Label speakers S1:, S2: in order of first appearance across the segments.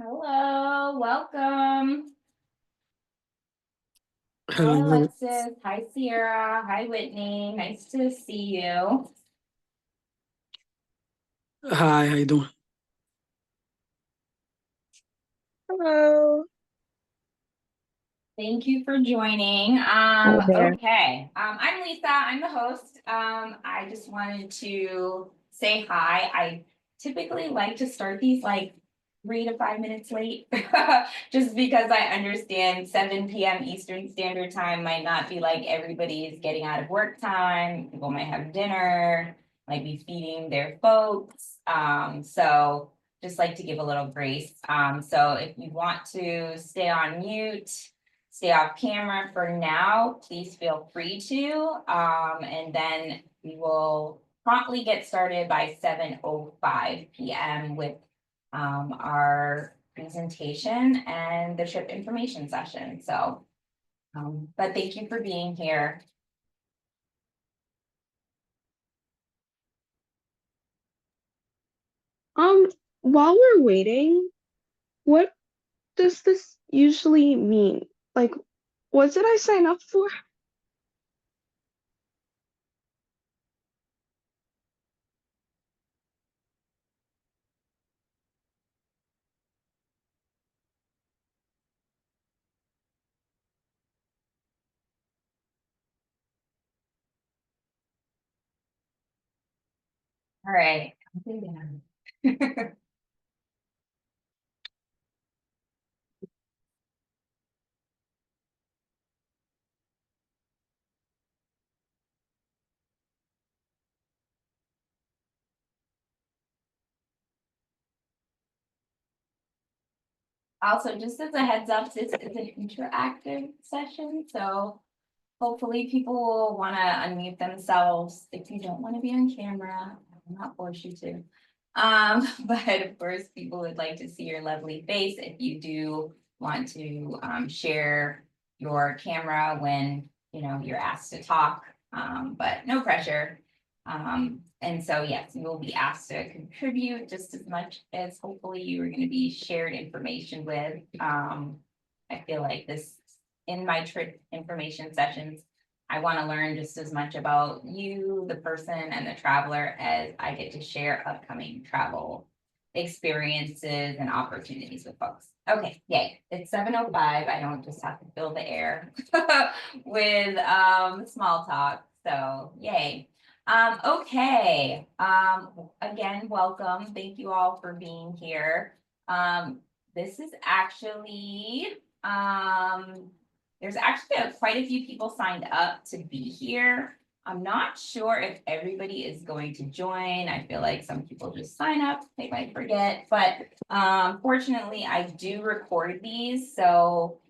S1: Hello, welcome. Hi,
S2: Hello.
S1: Alexis. Hi, Sierra. Hi, Whitney. Nice to see you.
S2: Hi, how you doing?
S3: Hello.
S1: Thank you for joining.
S3: Hi there.
S1: Okay. I'm Lisa. I'm the host. I just wanted to say hi. I typically like to start these like 3 to 5 minutes late, just because I understand 7 p.m. Eastern Standard Time might not be like everybody's getting out of work time. People might have dinner, might be feeding their folks. So just like to give a little grace. So if you want to stay on mute, stay off camera for now, please feel free to. And then we will promptly get started by 7:05 p.m. with our presentation and the trip information session. So, but thank you for being here.
S3: Um, while we're waiting, what does this usually mean? Like, what did I sign up for?
S1: All right. Also, just as a heads up, this is an interactive session, so hopefully people will want to unmute themselves. If you don't want to be on camera, I will not force you to. But of course, people would like to see your lovely face if you do want to share your camera when you're asked to talk. But no pressure. And so yes, you will be asked to contribute just as much as hopefully you are going to be shared information with. I feel like this in my trip information sessions, I want to learn just as much about you, the person, and the traveler as I get to share upcoming travel experiences and opportunities with folks. Okay, yay. It's 7:05. I don't just have to fill the air with small talk. So yay. Okay. Again, welcome. Thank you all for being here. This is actually there's actually quite a few people signed up to be here. I'm not sure if everybody is going to join. I feel like some people just sign up, they might forget, but fortunately I do record these. So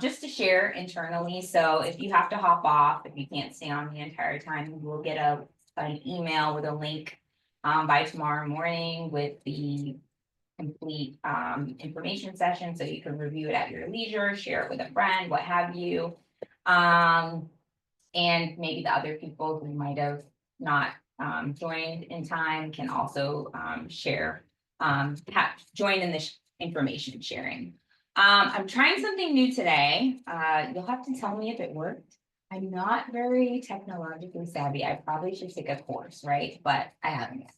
S1: just to share internally. So if you have to hop off, if you can't stay on the entire time, you will get an email with a link by tomorrow morning with the complete information session so you can review it at your leisure, share it with a friend, what have you. And maybe the other people who might have not joined in time can also join in this information sharing. I'm trying something new today. You'll have to tell me if it worked. I'm not very technologically savvy. I probably should take a course, right? But I haven't yet.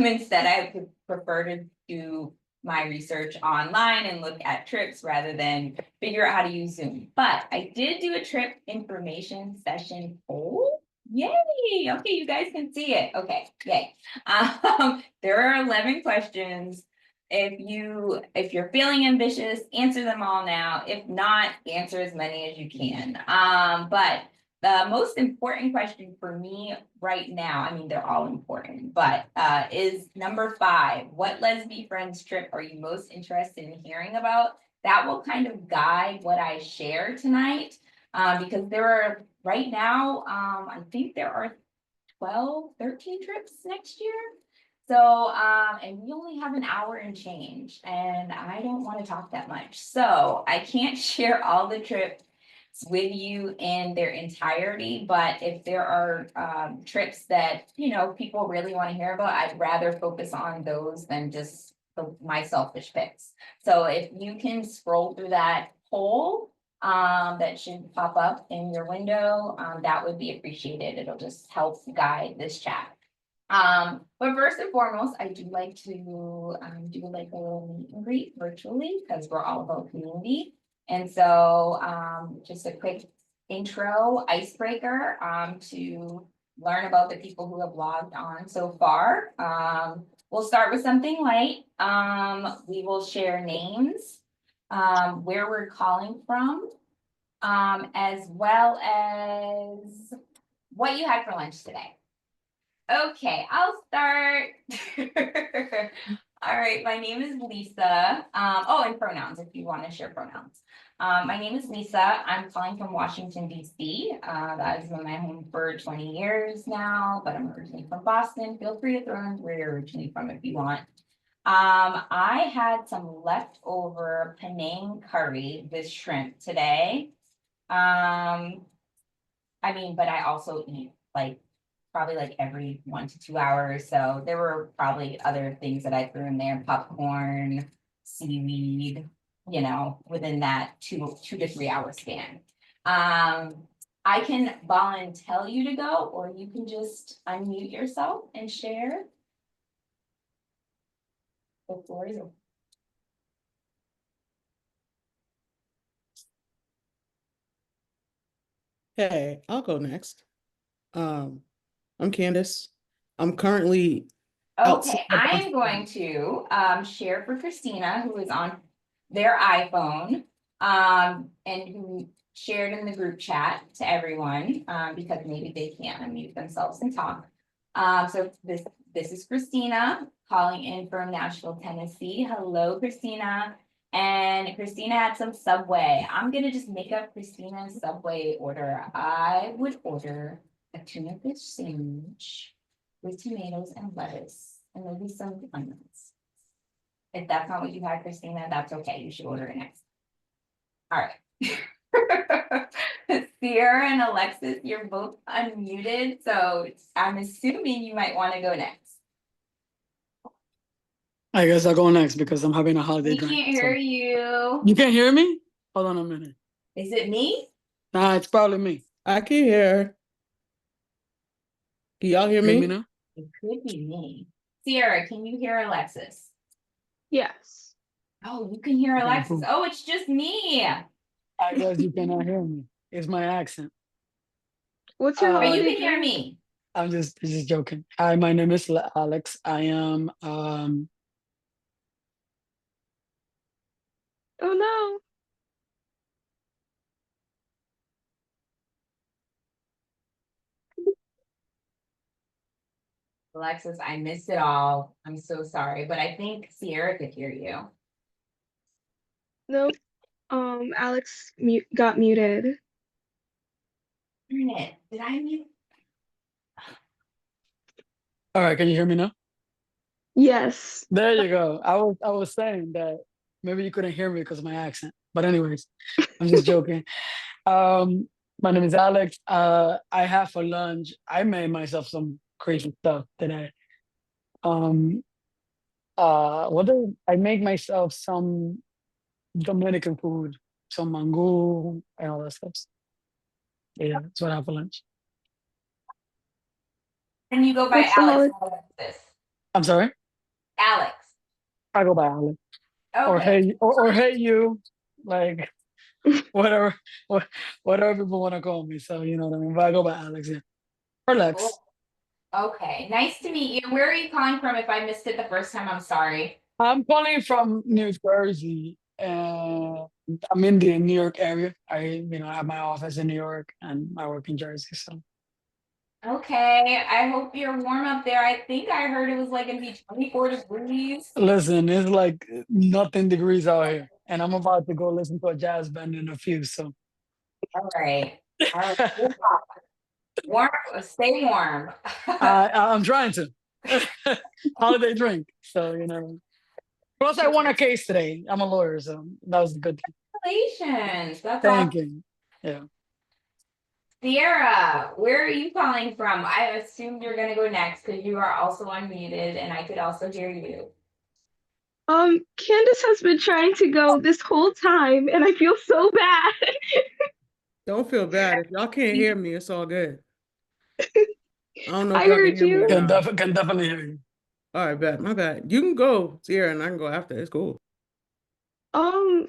S1: Instead, I would prefer to do my research online and look at trips rather than figure out how to use Zoom. But I did do a trip information session poll. Yay! Okay, you guys can see it. Okay, yay. There are 11 questions. If you're feeling ambitious, answer them all now. If not, answer as many as you can. But the most important question for me right now, I mean, they're all important, but is number 5. What Lesbifriends trip are you most interested in hearing about? That will kind of guide what I share tonight, because there are right now, I think there are 12, 13 trips next year. So, and we only have an hour and change, and I don't want to talk that much. So I can't share all the trips with you in their entirety, but if there are trips that people really want to hear about, I'd rather focus on those than just my selfish picks. So if you can scroll through that poll, that should pop up in your window, that would be appreciated. It'll just help guide this chat. But first and foremost, I do like to do like a little meet and greet virtually because we're all about community. And so just a quick intro icebreaker to learn about the people who have logged on so far. We'll start with something light. We will share names, where we're calling from, as well as what you had for lunch today. Okay, I'll start. All right, my name is Lisa. Oh, and pronouns, if you want to share pronouns. My name is Lisa. I'm calling from Washington, D.C. That has been my home for 20 years now, but I'm originally from Boston. Feel free to throw in where you're originally from if you want. I had some leftover Penang curry with shrimp today. I mean, but I also eat like probably like every 1 to 2 hours. So there were probably other things that I threw in there, popcorn, seaweed, within that 2 to 3 hour span. I can tell you to go, or you can just unmute yourself and share. The floor is open.
S2: Hey, I'll go next. I'm Candace. I'm currently outside
S1: Okay,
S2: of
S1: I am
S2: Boston.
S1: going to share for Christina, who is on their iPhone, and who shared in the group chat to everyone, because maybe they can't unmute themselves and talk. So this is Christina calling in from Nashville, Tennessee. Hello, Christina. And Christina had some Subway. I'm gonna just make up Christina's Subway order. I would order a tuna fish sandwich with tomatoes and lettuce, and maybe some onions. If that's not what you had, Christina, that's okay. You should order it next. All right. Sierra and Alexis, you're both unmuted, so I'm assuming you might want to go next.
S4: I guess I'll go next because I'm having a holiday
S1: We
S4: drink.
S1: can't hear you.
S4: You can't hear me? Hold on a minute.
S1: Is it me?
S4: Nah, it's probably me.
S2: I can hear. Can y'all hear
S4: Hear
S2: me?
S4: me now?
S1: It could be me. Sierra, can you hear Alexis?
S3: Yes.
S1: Oh, you can hear
S4: Okay,
S1: Alexis.
S4: cool.
S1: Oh, it's just me.
S4: I guess you cannot hear me. It's my accent.
S3: What's your
S4: Uh,
S1: But you
S3: holiday
S1: can hear
S3: drink?
S1: me.
S4: I'm just joking. Hi, my name is Alex. I am
S3: Oh no.
S1: Alexis, I missed it all. I'm so sorry, but I think Sierra could hear you.
S3: Nope. Alex got muted.
S1: Darn it. Did I mute?
S4: all right, can you hear me now?
S3: Yes.
S4: There you go. I was saying that maybe you couldn't hear me because of my accent. But anyways, I'm just joking. My name is Alex. I have for lunch. I made myself some crazy stuff today. Um, I make myself some Dominican food, some mango and all that stuff. Yeah, that's what I have for lunch.
S1: And you go by
S3: What's the
S1: Alex,
S3: holiday?
S1: not Alexis.
S4: I'm sorry.
S1: Alex.
S4: I go by Alex
S1: Okay.
S4: or hey you, like whatever, whatever people want to call me. So you know what I mean. But I go by Alex. Yeah, or
S1: Cool.
S4: Lex.
S1: Okay. Nice to meet you. Where are you calling from? If I missed it the first time, I'm sorry.
S4: I'm calling from New Jersey, and I'm in the New York area. I have my office in New York, and I work in Jersey. So
S1: Okay. I hope you're warm up there. I think I heard it was like gonna be 24 degrees.
S4: listen, it's like nothing degrees out here, and I'm about to go listen to a jazz band in a few. So
S1: All right. All right. Warm. Stay warm.
S4: I'm trying to holiday drink. So plus I won a case today. I'm a lawyer, so that was a good thing.
S1: Congratulations. That's
S4: Thank
S1: awesome.
S4: you. Yeah.
S1: Sierra, where are you calling from? I assumed you're gonna go next because you are also unmuted and I could also hear you.
S3: Candace has been trying to go this whole time, and I feel so bad.
S2: Don't feel bad. If y'all can't hear me, it's all good. I don't know if
S3: I
S2: y'all can
S3: heard
S2: hear me or
S3: you.
S2: not.
S4: Can definitely hear you.
S2: All right, bet. My bad. You can go, Sierra, and I can go after. It's cool.
S3: Um,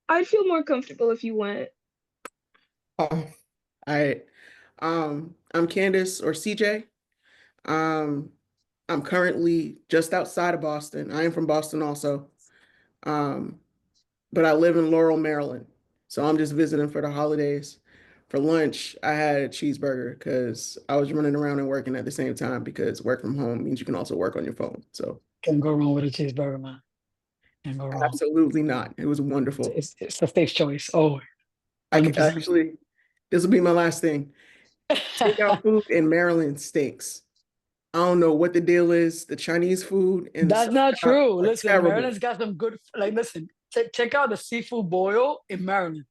S3: I'd feel more comfortable if you went.
S2: Oh, all right. I'm Candace or CJ. Um, I'm currently just outside of Boston. I am from Boston also. Um, but I live in Laurel, Maryland. So I'm just visiting for the holidays. For lunch, I had a cheeseburger because I was running around and working at the same time because work from home means you can also work on your phone. So
S4: Can't go wrong with a cheeseburger, man. Can't go wrong.
S2: absolutely not. It was wonderful.
S4: It's a safe choice. Oh,
S2: I
S4: 100%.
S2: actually, this will be my last thing. Takeout food in Maryland stinks. I don't know what the deal is. The Chinese food in the
S4: That's
S2: South
S4: not
S2: are
S4: true. Listen,
S2: terrible.
S4: Maryland's got some good, like, listen, check out the seafood boil in Maryland.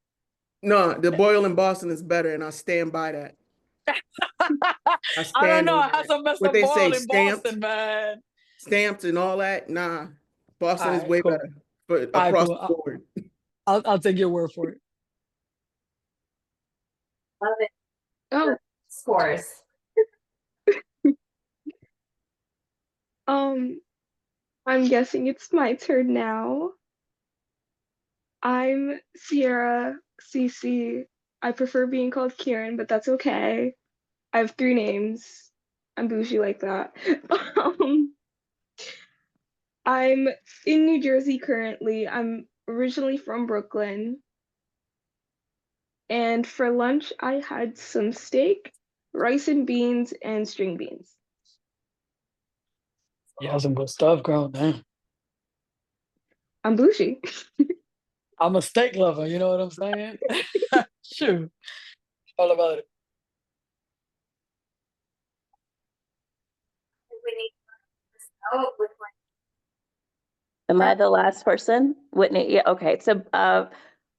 S2: No, the boil in Boston is better, and I stand by that. I
S4: I don't
S2: stand
S4: know.
S2: on
S4: I had
S2: that.
S4: some messed
S2: What
S4: up
S2: they say,
S4: boil in
S2: stamped,
S4: Boston, man.
S2: stamped, and all that. Nah,
S4: All
S2: Boston is
S4: right,
S2: way
S4: cool.
S2: better, but
S4: All right,
S2: across
S4: cool.
S2: the board.
S4: I'll take your word for it.
S1: Love it.
S3: Oh,
S1: Scores.
S3: um, I'm guessing it's my turn now. I'm Sierra CC. I prefer being called Kieran, but that's okay. I have 3 names. I'm bougie like that. Um, I'm in New Jersey currently. I'm originally from Brooklyn. And for lunch, I had some steak, rice and beans, and string beans.
S4: You have some good stuff, girl. Damn.
S3: I'm bougie.
S4: I'm a steak lover. You know what I'm saying? Shoot, all about it.
S1: Oh, with
S5: Am I the last person? Whitney, yeah, okay. So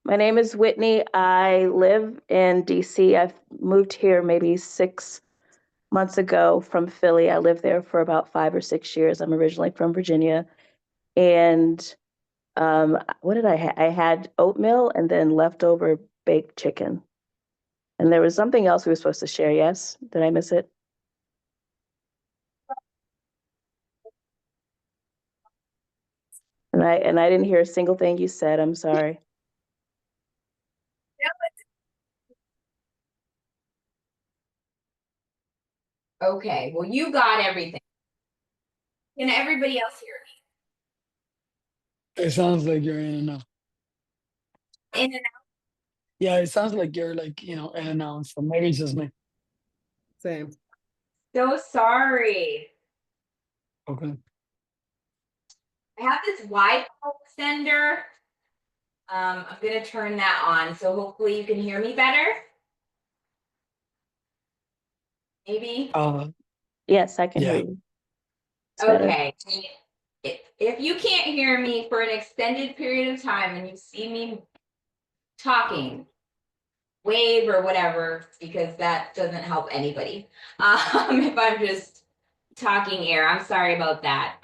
S5: my name is Whitney. I live in DC. I've moved here maybe 6 months ago from Philly. I lived there for about 5 or 6 years. I'm originally from Virginia. And what did I have? I had oatmeal and then leftover baked chicken. And there was something else we were supposed to share, yes? Did I miss it? And I didn't hear a single thing you said. I'm sorry.
S1: Okay, well, you got everything. Can everybody else hear
S4: It sounds like you're in and out.
S1: me? In and
S4: Yeah, it sounds like you're like, in and out. So maybe it's just me.
S2: Same.
S1: out. So sorry.
S4: Okay.
S1: I have this Wi-Fi extender. I'm gonna turn that on, so hopefully you can hear me better. Maybe.
S5: Yes, I can hear
S4: Yeah.
S5: you. It's better.
S1: Okay. If you can't hear me for an extended period of time and you see me talking, wave or whatever, because that doesn't help anybody. If I'm just talking air, I'm sorry about that.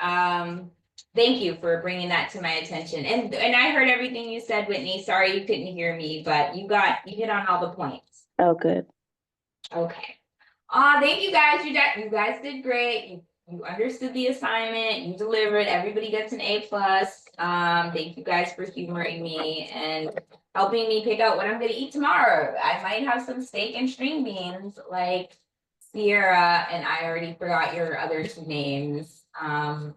S1: Thank you for bringing that to my attention. And I heard everything you said, Whitney. Sorry you couldn't hear me, but you hit on all the points.
S5: Oh, good.
S1: Okay. Thank you guys. You guys did great. You understood the assignment. You delivered. Everybody gets an A plus. Thank you guys for humoring me and helping me pick out what I'm gonna eat tomorrow. I might have some steak and string beans like Sierra, and I already forgot your other 2 names.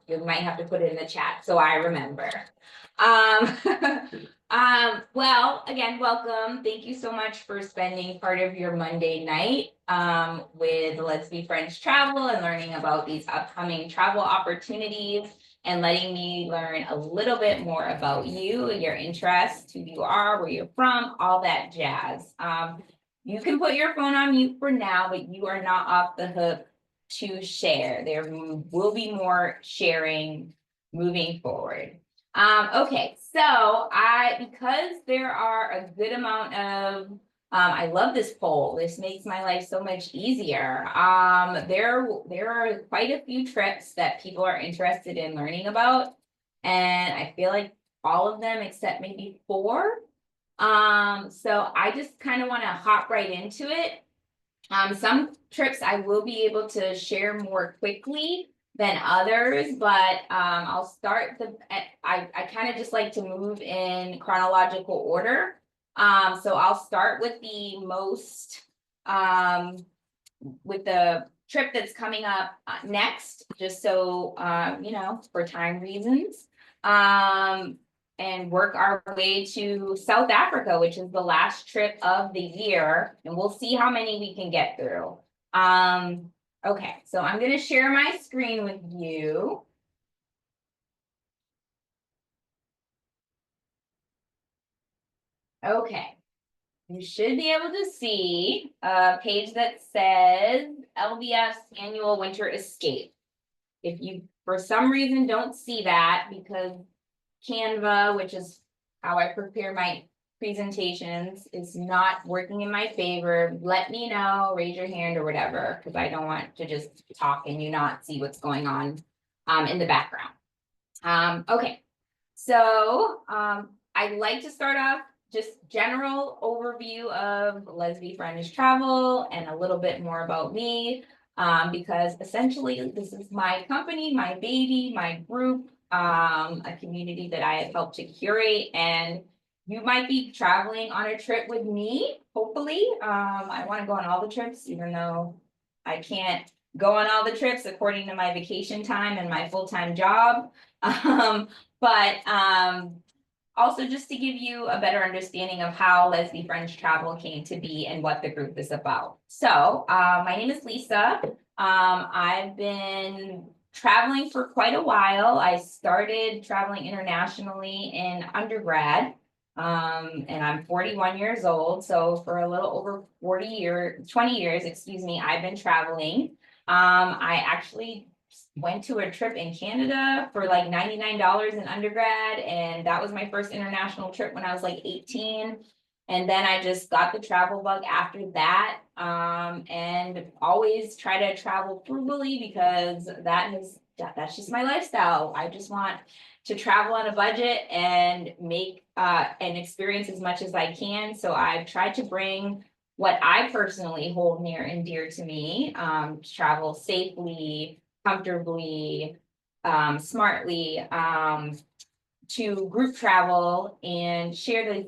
S1: You might have to put it in the chat so I remember. Um, well, again, welcome. Thank you so much for spending part of your Monday night with Lesbifriends Travel and learning about these upcoming travel opportunities and letting me learn a little bit more about you, your interests, who you are, where you're from, all that jazz. You can put your phone on mute for now, but you are not off the hook to share. There will be more sharing moving forward. Okay, so because there are a good amount of, I love this poll. This makes my life so much easier. There are quite a few trips that people are interested in learning about. and I feel like all of them except maybe 4. So I just kind of want to hop right into it. Some trips I will be able to share more quickly than others, but I'll start I kind of just like to move in chronological order. So I'll start with the most with the trip that's coming up next, just so you know, for time reasons. And work our way to South Africa, which is the last trip of the year, and we'll see how many we can get through. Okay, so I'm gonna share my screen with you. Okay, you should be able to see a page that says LBF's annual winter escape. If you, for some reason, don't see that because Canva, which is how I prepare my presentations, is not working in my favor, let me know, raise your hand or whatever, because I don't want to just talk and you not see what's going on in the background. Okay, so I'd like to start off just general overview of Lesbifriends Travel and a little bit more about me, because essentially this is my company, my baby, my group, a community that I have helped to curate, and you might be traveling on a trip with me, hopefully. I want to go on all the trips, even though I can't go on all the trips according to my vacation time and my full-time job. But also just to give you a better understanding of how Lesbifriends Travel came to be and what the group is about. So my name is Lisa. I've been traveling for quite a while. I started traveling internationally in undergrad, and I'm 41 years old. So for a little over 20 years, excuse me, I've been traveling. I actually went to a trip in Canada for like $99 in undergrad, and that was my first international trip when I was like 18. And then I just got the travel bug after that, and always try to travel frugally because that's just my lifestyle. I just want to travel on a budget and make and experience as much as I can. So I've tried to bring what I personally hold near and dear to me, travel safely, comfortably, smartly, to group travel and share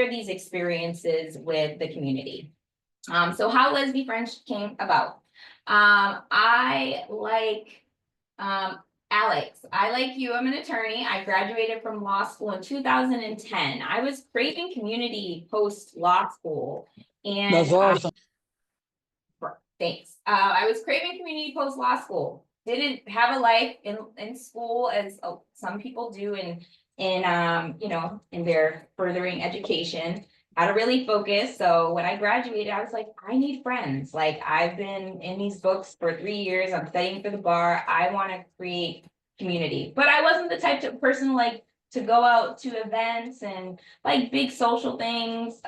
S1: these experiences with the community. So how Lesbifriends came about. I like Alex, I like you, I'm an attorney. I graduated from law school in 2010. I was craving community post law school. And
S4: That's awesome.
S1: thanks. I was craving community post law school. Didn't have a life in school as some people do in you know, in their furthering education. How to really focus. So when I graduated, I was like, I need friends. Like I've been in these books for 3 years. I'm studying for the bar. I want to create community. But I wasn't the type of person like to go out to events and like big social things.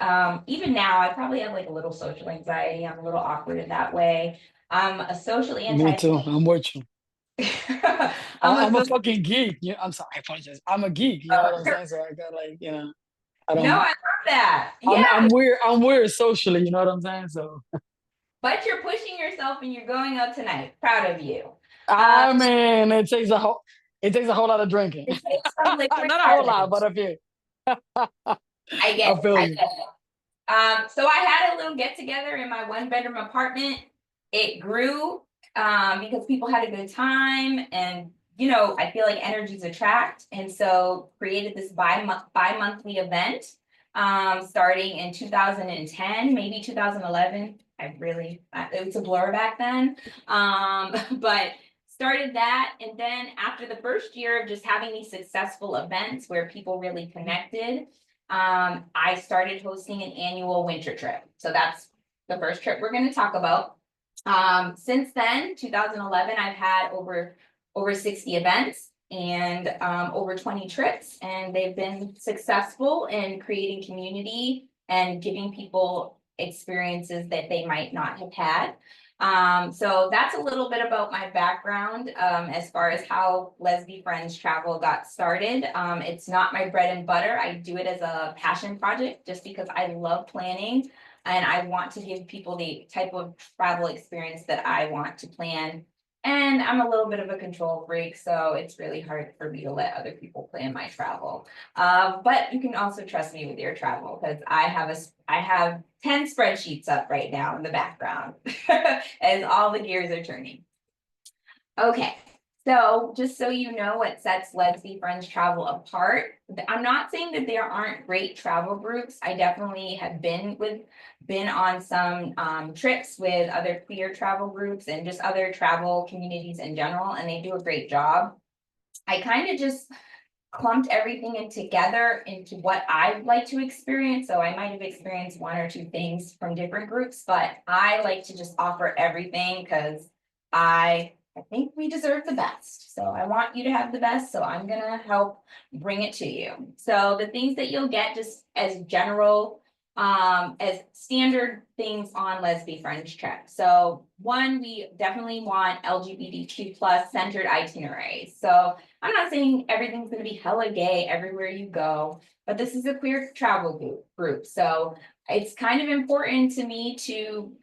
S1: Even now, I probably have like a little social anxiety. I'm a little awkward in that way. I'm a socially
S4: Me too.
S1: anti.
S4: I'm with you. I'm a fucking geek. Yeah, I'm sorry. I apologize. I'm a geek. You know what I'm saying? So I got like, you know, I
S1: No,
S4: don't.
S1: I love that.
S4: I'm
S1: Yeah,
S4: I'm weird. I'm weird socially. You know what I'm saying? So
S1: but you're pushing yourself and you're going out tonight. Proud of you.
S4: I mean, it takes a whole lot of drinking.
S1: It takes some liquid
S4: Not a whole lot,
S1: courage.
S4: but a few.
S1: I get
S4: I
S1: it.
S4: feel
S1: I
S4: you.
S1: get it. So I had a little get together in my 1-bedroom apartment. It grew because people had a good time, and you know, I feel like energies attract, and so created this bi-monthly event starting in 2010, maybe 2011. It was a blur back then. But started that, and then after the first year of just having these successful events where people really connected, I started hosting an annual winter trip. So that's the first trip we're going to talk about. Since then, 2011, I've had over 60 events and over 20 trips, and they've been successful in creating community and giving people experiences that they might not have had. So that's a little bit about my background, as far as how Lesbifriends travel got started. It's not my bread and butter. I do it as a passion project just because I love planning and I want to give people the type of travel experience that I want to plan. And I'm a little bit of a control freak, so it's really hard for me to let other people plan my travel. But you can also trust me with your travel because I have 10 spreadsheets up right now in the background as all the gears are turning. Okay, so just so you know what sets Lesbifriends Travel apart, I'm not saying that there aren't great travel groups. I definitely have been on some trips with other queer travel groups and just other travel communities in general, and they do a great job. I kind of just clumped everything in together into what I like to experience. So I might have experienced one or two things from different groups, but I like to just offer everything because I think we deserve the best. So I want you to have the best. So I'm gonna help bring it to you. So the things that you'll get just as general, as standard things on Lesbifriends trip. So one, we definitely want LGBTQ plus centered itineraries. So I'm not saying everything's gonna be hella gay everywhere you go, but this is a queer travel group. So it's kind of important to me to,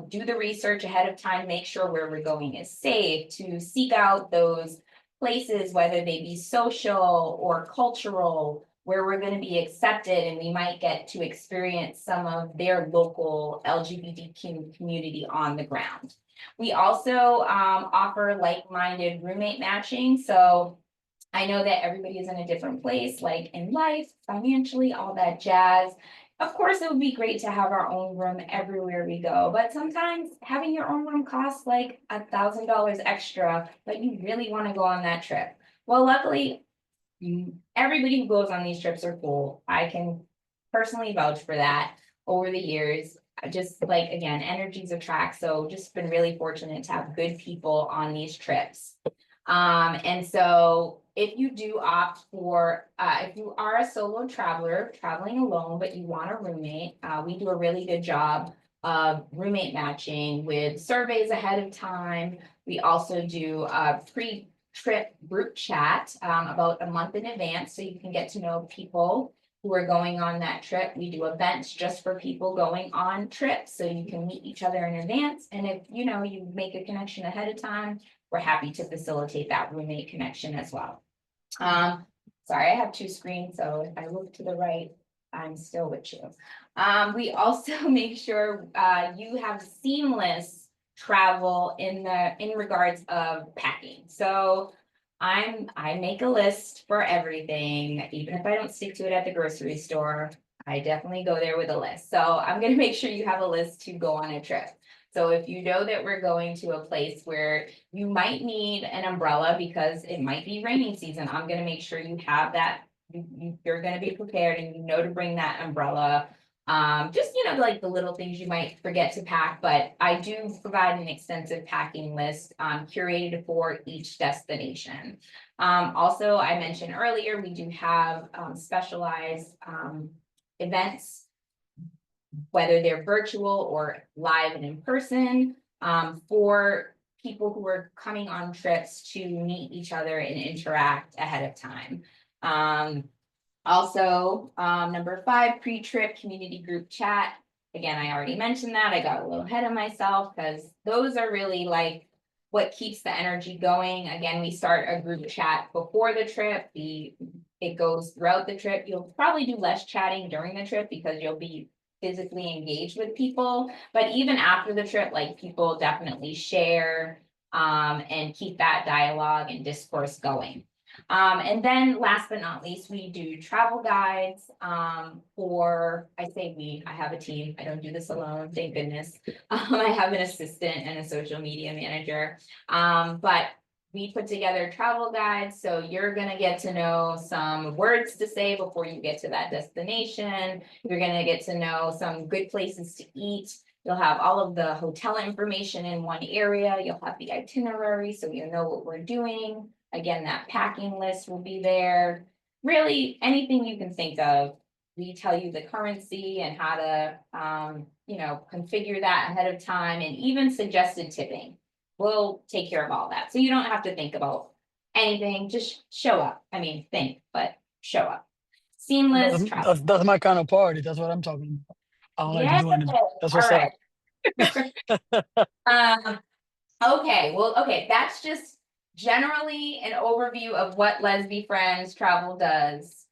S1: do the research ahead of time, make sure where we're going is safe, to seek out those places, whether they be social or cultural, where we're going to be accepted and we might get to experience some of their local LGBTQ community on the ground. We also offer like-minded roommate matching. So I know that everybody is in a different place, like in life, financially, all that jazz. Of course, it would be great to have our own room everywhere we go, but sometimes having your own room costs like $1,000 extra, but you really want to go on that trip. Well, luckily, everybody who goes on these trips are cool. I can personally vouch for that over the years. Just like, again, energies attract. So just been really fortunate to have good people on these trips. And so if you do opt for, if you are a solo traveler traveling alone, but you want a roommate, we do a really good job of roommate matching with surveys ahead of time. We also do a pre-trip group chat about a month in advance, so you can get to know people who are going on that trip. We do events just for people going on trips, so you can meet each other in advance. And if you make a connection ahead of time, we're happy to facilitate that roommate connection as well. Sorry, I have two screens, so if I look to the right, I'm still with you. We also make sure you have seamless travel in regards of packing. So I make a list for everything, even if I don't stick to it at the grocery store. I definitely go there with a list. So I'm gonna make sure you have a list to go on a trip. So if you know that we're going to a place where you might need an umbrella because it might be raining season, I'm gonna make sure you have that. You're gonna be prepared and you know to bring that umbrella. Just, like the little things you might forget to pack, but I do provide an extensive packing list curated for each destination. Also, I mentioned earlier, we do have specialized events, whether they're virtual or live and in person, for people who are coming on trips to meet each other and interact ahead of time. Also, number 5, pre-trip community group chat. Again, I already mentioned that. I got a little ahead of myself because those are really like what keeps the energy going. Again, we start a group chat before the trip. It goes throughout the trip. You'll probably do less chatting during the trip because you'll be physically engaged with people, but even after the trip, like people definitely share and keep that dialogue and discourse going. And then last but not least, we do travel guides I have a team. I don't do this alone, thank goodness. I have an assistant and a social media manager. But we put together travel guides, so you're gonna get to know some words to say before you get to that destination. You're gonna get to know some good places to eat. You'll have all of the hotel information in one area. You'll have the itinerary, so you'll know what we're doing. Again, that packing list will be there. Really, anything you can think of we tell you the currency and how to, configure that ahead of time, and even suggested tipping. We'll take care of all that. So you don't have to think about anything, just show up. I mean, think, but show up. Seamless travel.
S4: That's my kind of party. That's what I'm talking about. I don't like to
S1: Yeah,
S4: do anything. That's
S1: all
S4: what's
S1: right.
S4: up.
S1: Okay, that's just generally an overview of what Lesbifriends travel does.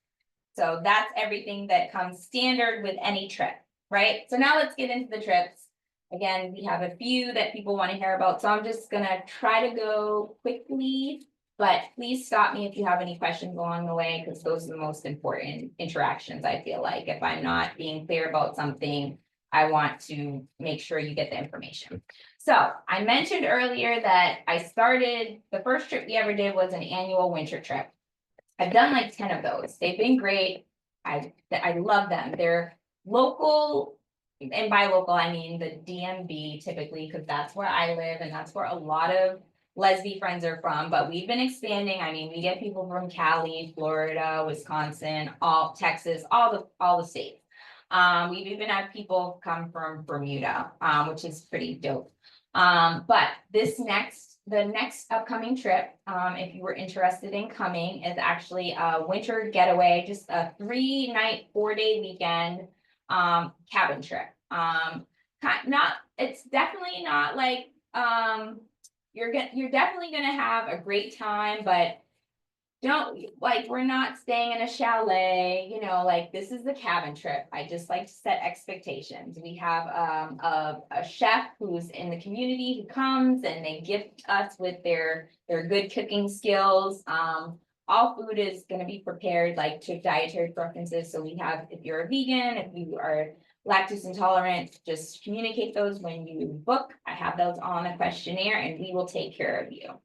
S1: So that's everything that comes standard with any trip, right? So now let's get into the trips. Again, we have a few that people want to hear about, so I'm just gonna try to go quickly, but please stop me if you have any questions along the way, because those are the most important interactions, I feel like. If I'm not being clear about something, I want to make sure you get the information. So I mentioned earlier that the first trip we ever did was an annual winter trip. I've done like 10 of those. They've been great. I love them. They're local, and by local, I mean the DMV typically, because that's where I live and that's where a lot of Lesbifriends are from. But we've been expanding. I mean, we get people from Cali, Florida, Wisconsin, all Texas, all the states. We've even had people come from Bermuda, which is pretty dope. But the next upcoming trip, if you were interested in coming, is actually a winter getaway, just a 3-night, 4-day weekend, cabin trip. It's definitely not like, you're definitely gonna have a great time, but we're not staying in a chalet, like this is the cabin trip. I just like to set expectations. We have a chef who's in the community who comes and they gift us with their good cooking skills. All food is going to be prepared like to dietary preferences. So we have, if you're a vegan, if you are lactose intolerant, just communicate those when you book. I have those on a questionnaire and we will take care of you.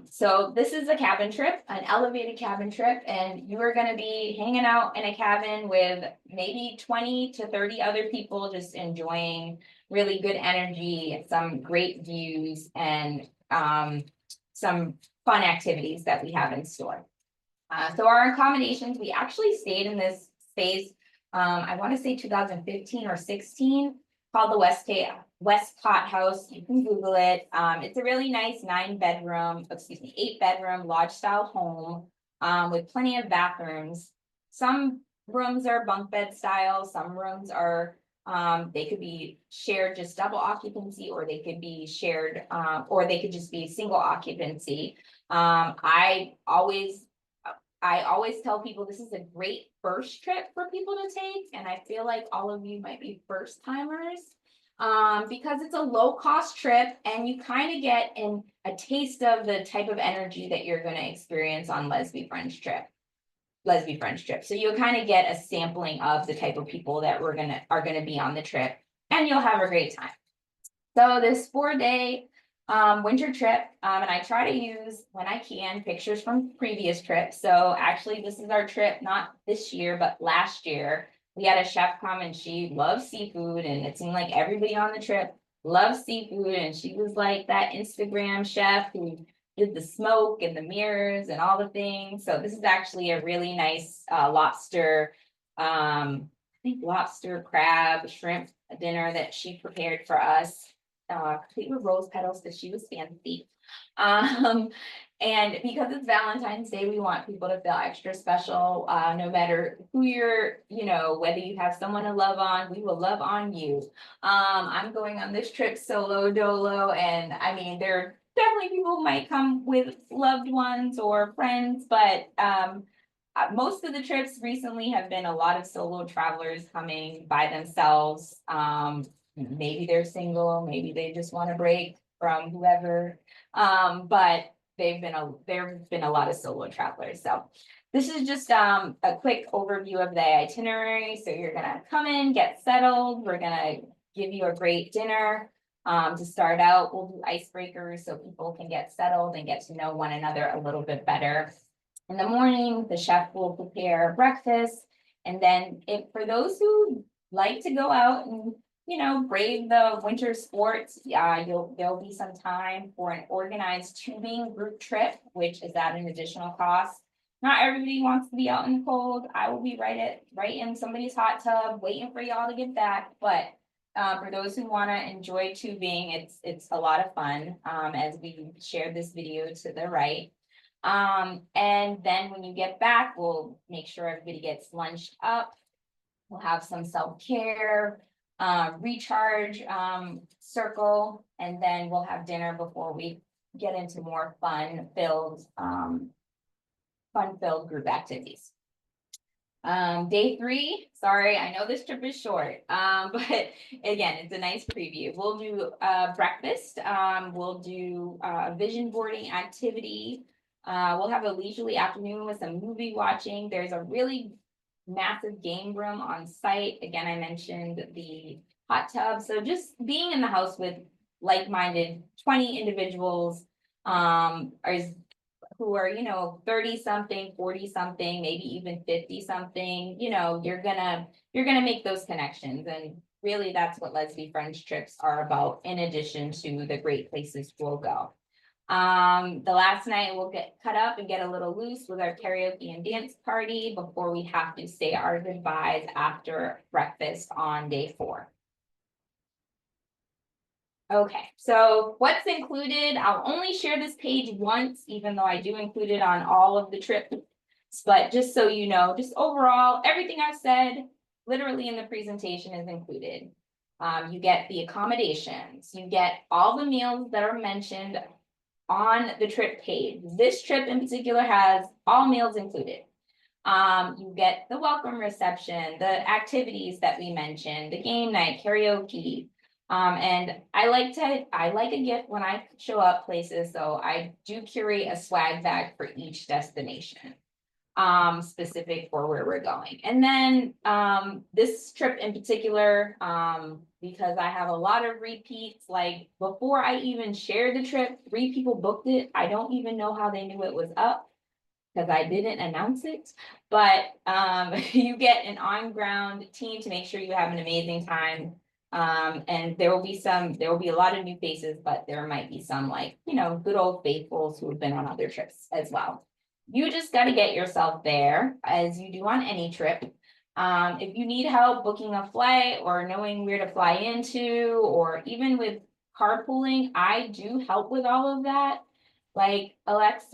S1: So this is a cabin trip, an elevated cabin trip, and you are going to be hanging out in a cabin with maybe 20 to 30 other people, just enjoying really good energy, some great views, and some fun activities that we have in store. So our accommodations, we actually stayed in this space, I want to say 2015 or 16, called the Westcott House. You can Google it. It's a really nice 8-bedroom lodge style home, with plenty of bathrooms. Some rooms are bunk bed style. Some rooms are, they could be shared just double occupancy, or they could be shared, or they could just be single occupancy. I always tell people this is a great first trip for people to take, and I feel like all of you might be first timers, because it's a low cost trip and you kind of get a taste of the type of energy that you're going to experience on Lesbifriends trip. So you'll kind of get a sampling of the type of people that are gonna be on the trip, and you'll have a great time. So this 4-day winter trip, and I try to use, when I can, pictures from previous trips. So actually this is our trip, not this year, but last year. We had a chef come and she loves seafood, and it seemed like everybody on the trip loves seafood, and she was like that Instagram chef who did the smoke and the mirrors and all the things. So this is actually a really nice lobster, I think lobster, crab, shrimp dinner that she prepared for us. Complete with rose petals because she was fancy. And because it's Valentine's Day, we want people to feel extra special, no matter who you're, whether you have someone to love on, we will love on you. I'm going on this trip solo dolo, and I mean, there are definitely people who might come with loved ones or friends, but most of the trips recently have been a lot of solo travelers coming by themselves. Maybe they're single, maybe they just want a break from whoever. But there've been a lot of solo travelers. So this is just a quick overview of the itinerary. So you're gonna come in, get settled. We're gonna give you a great dinner. To start out, we'll do icebreakers so people can get settled and get to know one another a little bit better. In the morning, the chef will prepare breakfast. And then for those who like to go out and brave the winter sports, there'll be some time for an organized tubing group trip, which is at an additional cost. Not everybody wants to be out in the cold. I will be right in somebody's hot tub, waiting for y'all to get back, but for those who want to enjoy tubing, it's a lot of fun, as we shared this video to the right. And then when you get back, we'll make sure everybody gets lunched up. We'll have some self-care, recharge, circle, and then we'll have dinner before we get into more fun-filled group activities. Day 3, sorry, I know this trip is short, but again, it's a nice preview. We'll do breakfast, we'll do a vision boarding activity. We'll have a leisurely afternoon with some movie watching. There's a really massive game room on site. Again, I mentioned the hot tub. So just being in the house with like-minded 20 individuals who are, 30 something, 40 something, maybe even 50 something, you're gonna make those connections. And really that's what Lesbifriends trips are about, in addition to the great places we'll go. The last night we'll get cut up and get a little loose with our karaoke and dance party before we have to say our goodbyes after breakfast on day 4. Okay, so what's included? I'll only share this page once, even though I do include it on all of the trips. But just so you know, just overall, everything I've said literally in the presentation is included. You get the accommodations, you get all the meals that are mentioned on the trip page. This trip in particular has all meals included. You get the welcome reception, the activities that we mentioned, the game night, karaoke. And I like a gift when I show up places, so I do curate a swag bag for each destination, specific for where we're going. And then this trip in particular, because I have a lot of repeats, like before I even shared the trip, 3 people booked it. I don't even know how they knew it was up, because I didn't announce it, but you get an on-ground team to make sure you have an amazing time. And there will be a lot of new faces, but there might be some good old faithfuls who have been on other trips as well. You just got to get yourself there, as you do on any trip. If you need help booking a flight or knowing where to fly into, or even with carpooling, I do help with all of that. Like Alex,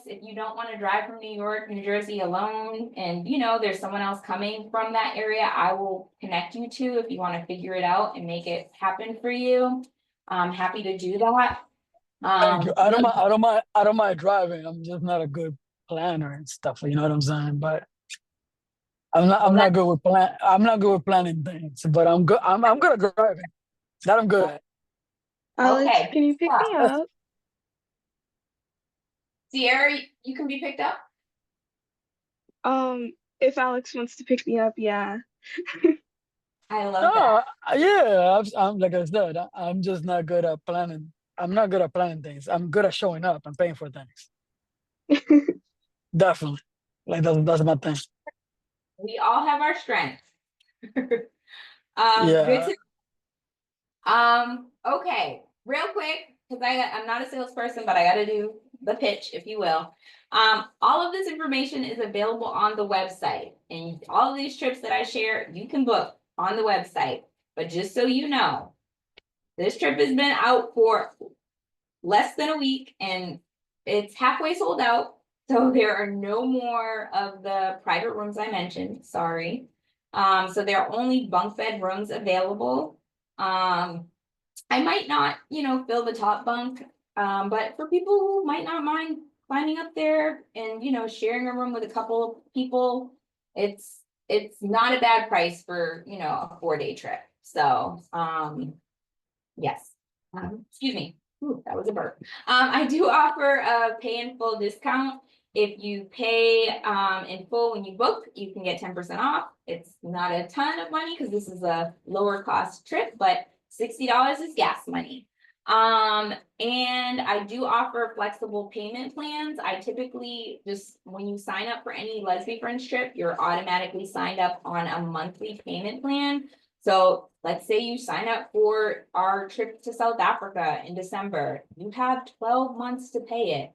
S1: if you don't want to drive from New York, New Jersey alone, and there's someone else coming from that area, I will connect you to if you want to figure it out and make it happen for you. I'm happy to do that.
S4: Thank you. I don't mind driving. I'm just not a good planner and stuff. You know what I'm saying? But I'm not good with planning things. But I'm good. I'm good at driving. That I'm good at.
S3: Alex,
S1: Okay.
S3: can you pick me up?
S1: Sierra, you can be picked up.
S3: If Alex wants to pick me up, yeah.
S1: I love that.
S4: Yeah. I'm like I said. I'm just not good at planning. I'm not good at planning things. I'm good at showing up and paying for things. Definitely. Like that's my thing.
S1: We all have our strengths.
S4: Yeah.
S1: Good okay, real quick, because I'm not a salesperson, but I got to do the pitch, if you will. All of this information is available on the website, and all of these trips that I share, you can book on the website. But just so you know, this trip has been out for less than a week, and it's halfway sold out. So there are no more of the private rooms I mentioned, sorry. So there are only bunk bed rooms available. I might not, fill the top bunk, but for people who might not mind climbing up there and, sharing a room with a couple of people, it's not a bad price for, a 4-day trip. So, yes. Excuse me. Ooh, that was a burp. I do offer a pay in full discount. If you pay in full when you book, you can get 10% off. It's not a ton of money because this is a lower cost trip, but $60 is gas money. And I do offer flexible payment plans. I typically just, when you sign up for any Lesbifriends trip, you're automatically signed up on a monthly payment plan. So let's say you sign up for our trip to South Africa in December, you have 12 months to pay it.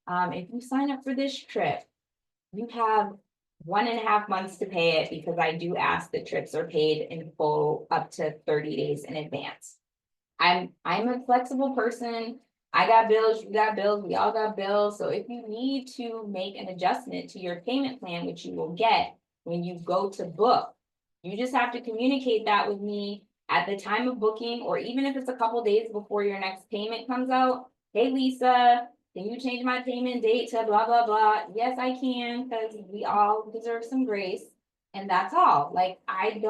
S1: If you sign up for this trip, you have 1.5 months to pay it because I do ask that trips are paid in full up to 30 days in advance. I'm a flexible person. I got bills, you got bills, we all got bills. So if you need to make an adjustment to your payment plan, which you will get when you go to book, you just have to communicate that with me at the time of booking, or even if it's a couple days before your next payment comes out. Hey, Lisa, can you change my payment date to blah, blah, blah? Yes, I can, because we all deserve some grace. And that's all. Like, I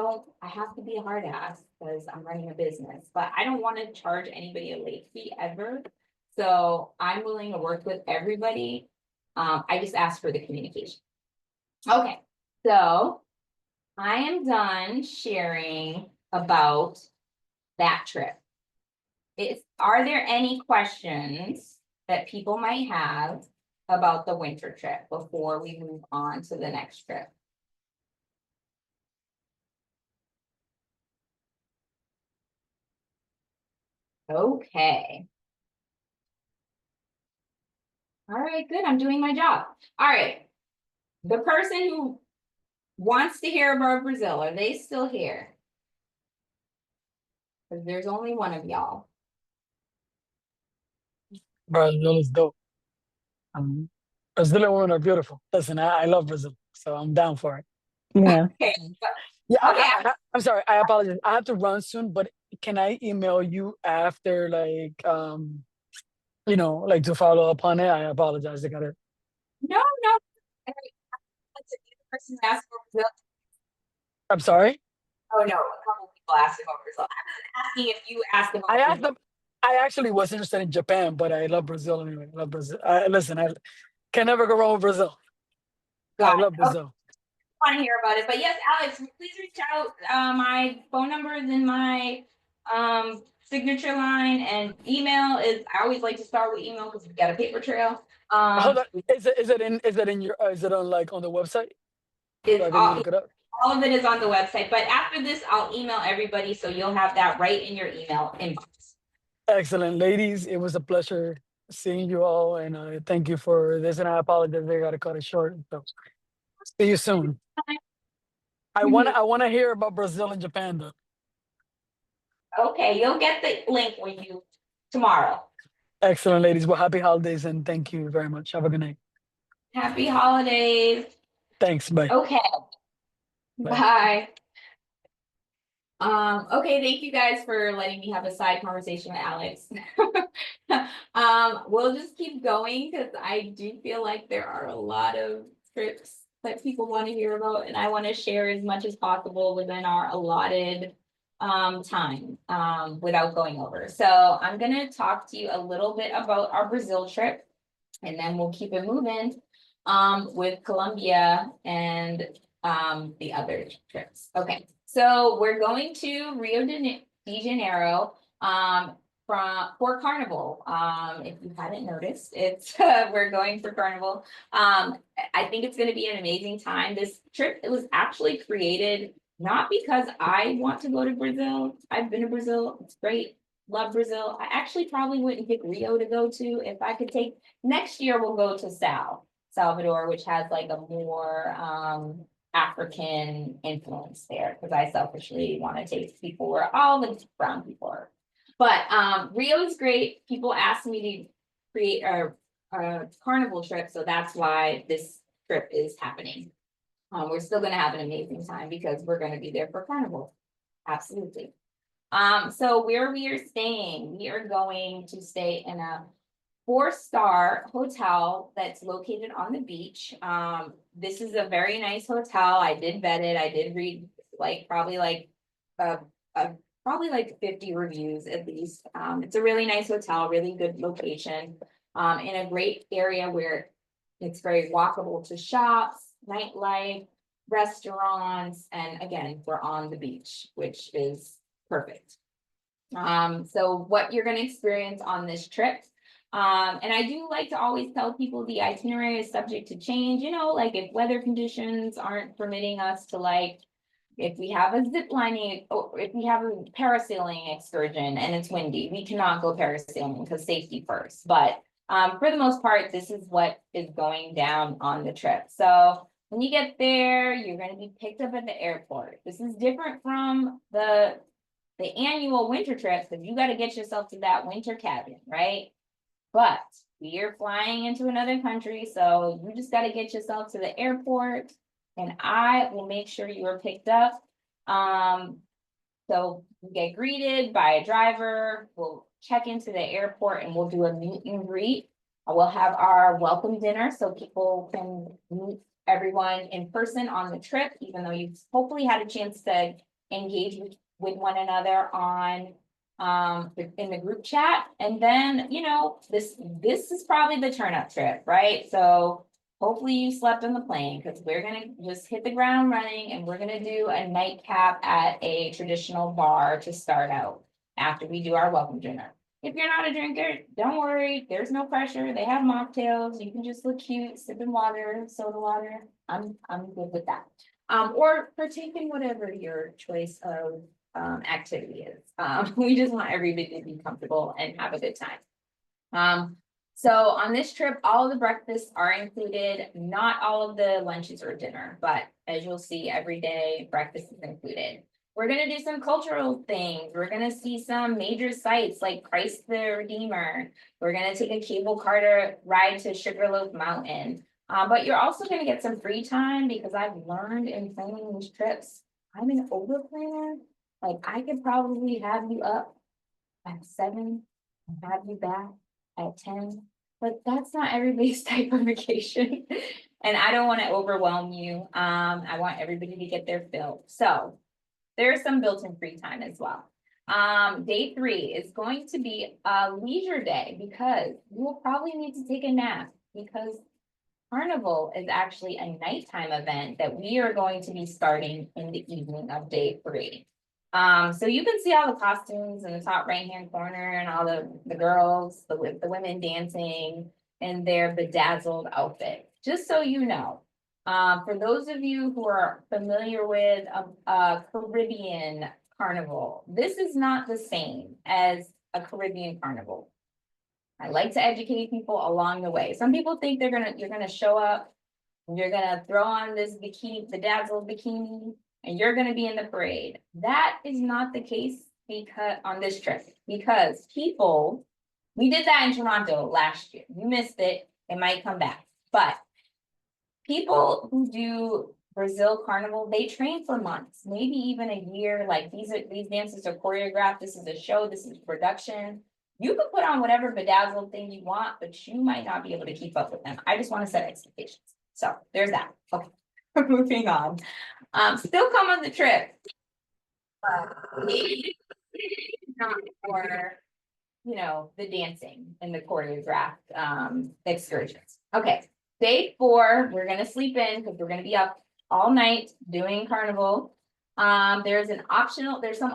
S1: have to be a hard ass because I'm running a business, but I don't want to charge anybody a late fee ever. So I'm willing to work with everybody. I just ask for the communication. Okay, so I am done sharing about that trip. Are there any questions that people might have about the winter trip before we move on to the next trip? Okay. All right, good. I'm doing my job. All right. The person who wants to hear about Brazil, are they still here? Because there's only one of y'all.
S4: Brazil is dope. Brazilian women are beautiful. Listen, I love Brazil, so I'm down for it.
S5: Yeah.
S1: Okay.
S4: Yeah,
S1: Okay.
S4: I'm sorry. I apologize. I have to run soon, but can I email you after, like, like to follow up on it? I apologize. I gotta.
S1: No, no. Let's see, the person asked for Brazil.
S4: I'm sorry.
S1: Oh no, a couple people asked about Brazil. I was asking if you asked about
S4: I asked
S1: Brazil.
S4: them. I actually was interested in Japan, but I love Brazil anyway. I love Brazil. Listen, I can never go wrong with Brazil. I
S1: Got it.
S4: love
S1: Okay,
S4: Brazil.
S1: want to hear about it. But yes, Alex, please reach out. My phone number is in my signature line, and email is, I always like to start with email because we got a paper trail.
S4: Hold on. Is it on, like, on the website? So
S1: It's
S4: I can look it up.
S1: all of it is on the website, but after this, I'll email everybody so you'll have that right in your email inbox.
S4: Excellent, ladies. It was a pleasure seeing you all, and thank you for this. And I apologize, I gotta cut it short. So see you soon. I wanna hear about Brazil and Japan though.
S1: Okay, you'll get the link tomorrow.
S4: Excellent, ladies. Well, happy holidays and thank you very much. Have a good night.
S1: Happy holidays.
S4: Thanks. Bye.
S1: Okay,
S4: Bye.
S1: bye. Okay, thank you guys for letting me have a side conversation with Alex. We'll just keep going because I do feel like there are a lot of trips that people want to hear about, and I want to share as much as possible within our allotted time without going over. So I'm gonna talk to you a little bit about our Brazil trip, and then we'll keep it moving with Colombia and the other trips. Okay, so we're going to Rio de Janeiro for Carnival. If you hadn't noticed, it's we're going for Carnival. I think it's going to be an amazing time. This trip, it was actually created not because I want to go to Brazil. I've been to Brazil. It's great. Love Brazil. I actually probably wouldn't pick Rio to go to if I could take. Next year we'll go to Salvador, which has like a more African influence there, because I selfishly want to take people where all the brown people are. But Rio is great. People asked me to create a carnival trip, so that's why this trip is happening. We're still going to have an amazing time because we're going to be there for carnival. Absolutely. So where we are staying, we are going to stay in a 4-star hotel that's located on the beach. This is a very nice hotel. I did vet it. I did read probably like 50 reviews at least. It's a really nice hotel, really good location, in a great area where it's very walkable to shops, nightlife, restaurants, and again, we're on the beach, which is perfect. So what you're going to experience on this trip, and I do like to always tell people the itinerary is subject to change, like if weather conditions aren't permitting us to if we have a zip lining, or if we have a parasailing excursion and it's windy, we cannot go parasailing because safety first. But For the most part, this is what is going down on the trip. So when you get there, you're going to be picked up at the airport. This is different from the annual winter trips, because you got to get yourself to that winter cabin, right? But we are flying into another country, so you just got to get yourself to the airport, and I will make sure you are picked up. So you get greeted by a driver, we'll check into the airport and we'll do a meet and greet. We'll have our welcome dinner so people can meet everyone in person on the trip, even though you've hopefully had a chance to engage with one another on in the group chat. And then, you know, this is probably the turn up trip, right? So hopefully you slept on the plane, because we're gonna just hit the ground running and we're gonna do a nightcap at a traditional bar to start out after we do our welcome dinner. If you're not a drinker, don't worry, there's no pressure. They have mocktails. You can just look cute, sipping water, soda water. I'm good with that. Or partake in whatever your choice of activity is. We just want everybody to be comfortable and have a good time. So on this trip, all of the breakfasts are included, not all of the lunches or dinner, but as you'll see, every day breakfast is included. We're gonna do some cultural things. We're gonna see some major sites like Christ the Redeemer. We're gonna take a cable car ride to Sugarloaf Mountain. But you're also gonna get some free time, because I've learned in planning these trips, I'm an over planner. Like, I could probably have you up at 7 and have you back at 10, but that's not everybody's type of vacation. And I don't want to overwhelm you. I want everybody to get their fill. So there's some built-in free time as well. Day 3 is going to be a leisure day, because you will probably need to take a nap, because Carnival is actually a nighttime event that we are going to be starting in the evening of day 3. So you can see all the costumes in the top right-hand corner, and all the girls, the women dancing in their bedazzled outfit, just so you know. For those of you who are familiar with a Caribbean carnival, this is not the same as a Caribbean carnival. I like to educate people along the way. Some people think you're gonna show up, and you're gonna throw on this bikini, bedazzled bikini, and you're gonna be in the parade. That is not the case because on this trip, because we did that in Toronto last year. You missed it, it might come back. But people who do Brazil Carnival, they train for months, maybe even a year. Like, these dances are choreographed. This is a show, this is production. You could put on whatever bedazzled thing you want, but you might not be able to keep up with them. I just want to set expectations. So there's that. Okay, moving on. Still come on the trip. Maybe not for, you know, the dancing and the choreographed excursions. Okay, day 4, we're gonna sleep in because we're gonna be up all night doing carnival. There's some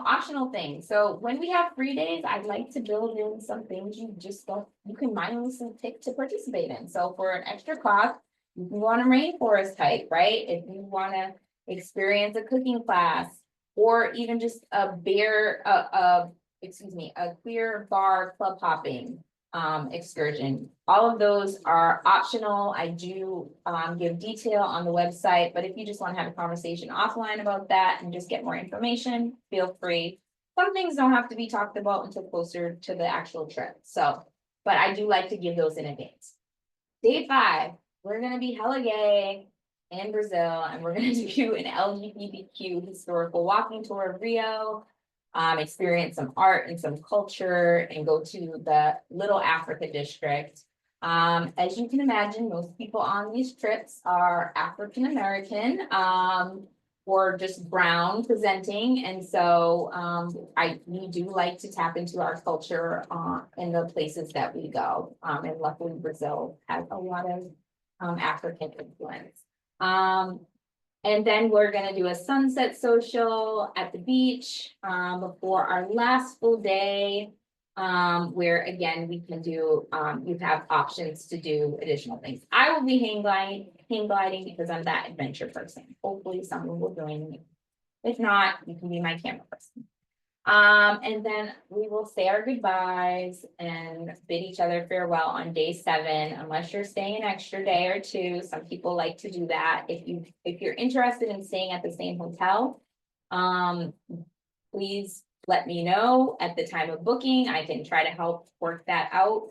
S1: optional things. So when we have free days, I'd like to build in some things you can mindlessly pick to participate in. So for an extra cost, if you want a rainforest hike, right? If you want to experience a cooking class, or even just a queer bar club hopping excursion. All of those are optional. I do give detail on the website, but if you just want to have a conversation offline about that and just get more information, feel free. Some things don't have to be talked about until closer to the actual trip. So, but I do like to give those in advance. Day 5, we're gonna be hella gay in Brazil, and we're gonna do an LGBTQ historical walking tour of Rio. Experience some art and some culture, and go to the Little Africa district. As you can imagine, most people on these trips are African American, or just brown presenting. And so we do like to tap into our culture in the places that we go. And luckily Brazil has a lot of African influence. And then we're gonna do a sunset social at the beach before our last full day, where again, we can do, you have options to do additional things. I will be hang gliding because I'm that adventure person. Hopefully someone will join me. If not, you can be my camera person. And then we will say our goodbyes and bid each other farewell on day 7, unless you're staying an extra day or 2. Some people like to do that. If you're interested in staying at the same hotel, please let me know at the time of booking. I can try to help work that out.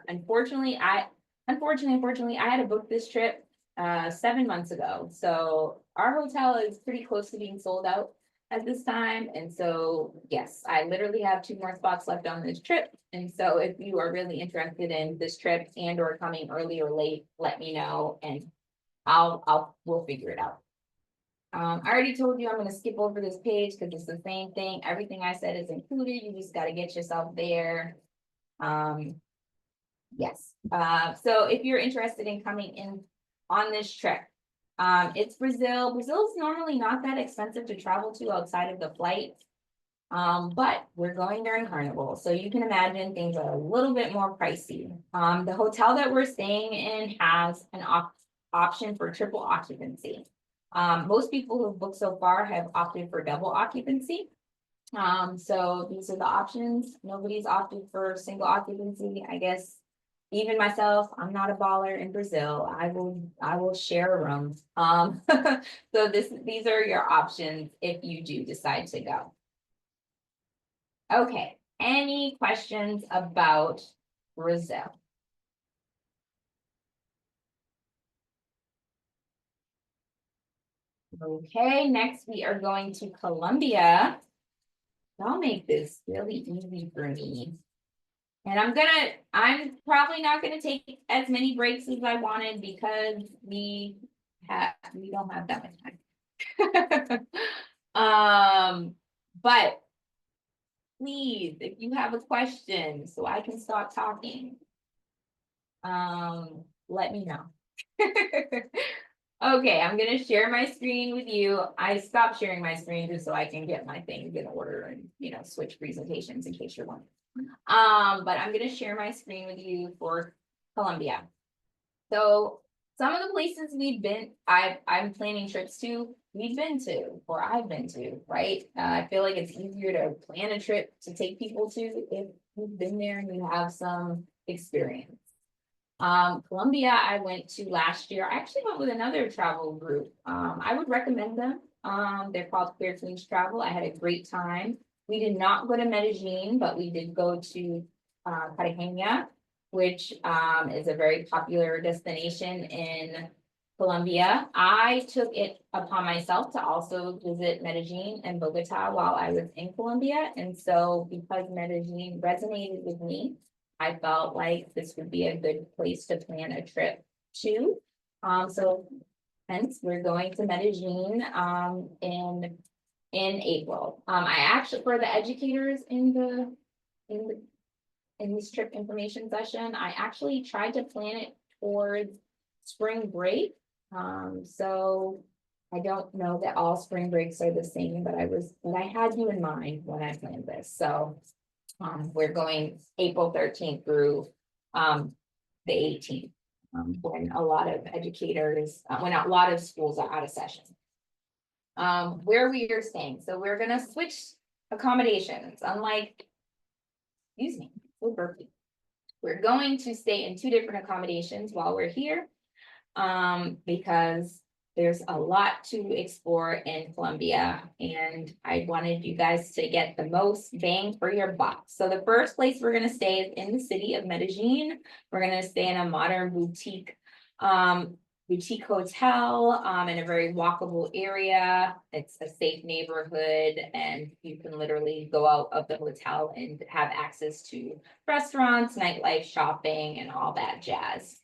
S1: Unfortunately, I had to book this trip 7 months ago. So our hotel is pretty close to being sold out at this time. And so, yes, I literally have 2 more spots left on this trip. And so if you are really interested in this trip and or coming early or late, let me know and we'll figure it out. I already told you I'm gonna skip over this page because it's the same thing. Everything I said is included. You just gotta get yourself there. Yes, so if you're interested in coming in on this trip, it's Brazil. Brazil is normally not that expensive to travel to outside of the flight. But we're going during Carnival, so you can imagine things are a little bit more pricey. The hotel that we're staying in has an option for triple occupancy. Most people who've booked so far have opted for double occupancy. So these are the options. Nobody's opted for single occupancy. I guess even myself, I'm not a baller in Brazil. I will share a room. So these are your options if you do decide to go. Okay, any questions about Brazil? Okay, next we are going to Colombia. I'll make this really easy for me. And I'm probably not gonna take as many breaks as I wanted because we don't have that much time. But please, if you have a question, so I can stop talking, let me know. Okay, I'm gonna share my screen with you. I stopped sharing my screen just so I can get my things in order and, switch presentations in case you're wondering. But I'm gonna share my screen with you for Colombia. So some of the places I'm planning trips to, I've been to, right? I feel like it's easier to plan a trip to take people to if you've been there and you have some experience. Colombia, I went to last year. I actually went with another travel group. I would recommend them. They're called Queer Queens Travel. I had a great time. We did not go to Medellin, but we did go to Cartagena, which is a very popular destination in Colombia. I took it upon myself to also visit Medellin and Bogota while I was in Colombia. And so because Medellin resonated with me, I felt like this would be a good place to plan a trip to. So hence we're going to Medellin in April. I actually, for the educators in this trip information session, I actually tried to plan it towards spring break. So I don't know that all spring breaks are the same, but I had you in mind when I planned this. So we're going April 13th through the 18th, when a lot of when a lot of schools are out of session. Where we are staying. So we're gonna switch accommodations, excuse me, we're going to stay in 2 different accommodations while we're here, because there's a lot to explore in Colombia, and I wanted you guys to get the most bang for your buck. So the first place we're gonna stay is in the city of Medellin. We're gonna stay in a modern boutique hotel in a very walkable area. It's a safe neighborhood, and you can literally go out of the hotel and have access to restaurants, nightlife, shopping, and all that jazz.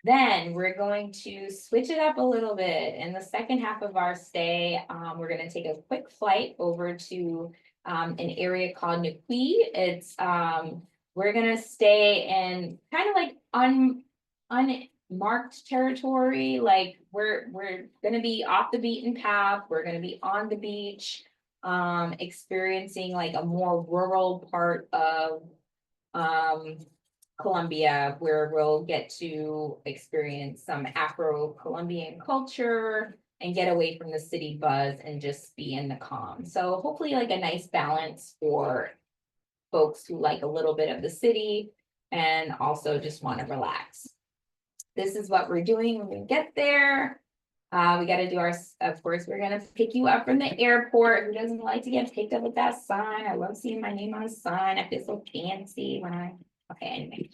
S1: Then we're going to switch it up a little bit. In the second half of our stay, we're going to take a quick flight over to an area called Nuquí. We're going to stay in kind of like unmarked territory. Like we're going to be off the beaten path. We're going to be on the beach, experiencing like a more rural part of Colombia, where we'll get to experience some Afro-Colombian culture, and get away from the city buzz and just be in the calm. So hopefully like a nice balance for folks who like a little bit of the city and also just want to relax. This is what we're doing when we get there. We got to do our, of course, we're going to pick you up from the airport. Who doesn't like to get picked up with that sign? I love seeing my name on a sign. I feel so fancy when okay, anyway.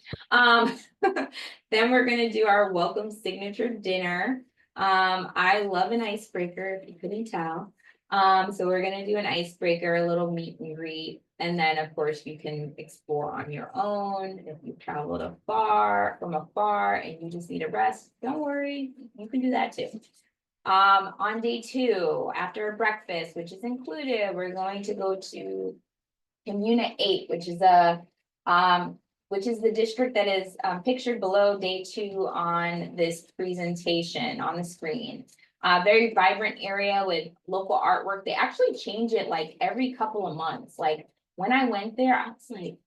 S1: Then we're going to do our welcome signature dinner. I love an icebreaker, if you couldn't tell. So we're going to do an icebreaker, a little meet and greet. And then, of course, you can explore on your own. If you traveled from afar and you just need a rest, don't worry, you can do that too. On day 2, after breakfast, which is included, we're going to go to Communa 8, which is the district that is pictured below day 2 on this presentation on the screen. Very vibrant area with local artwork. They actually change it like every couple of months. Like when I went there, I was like,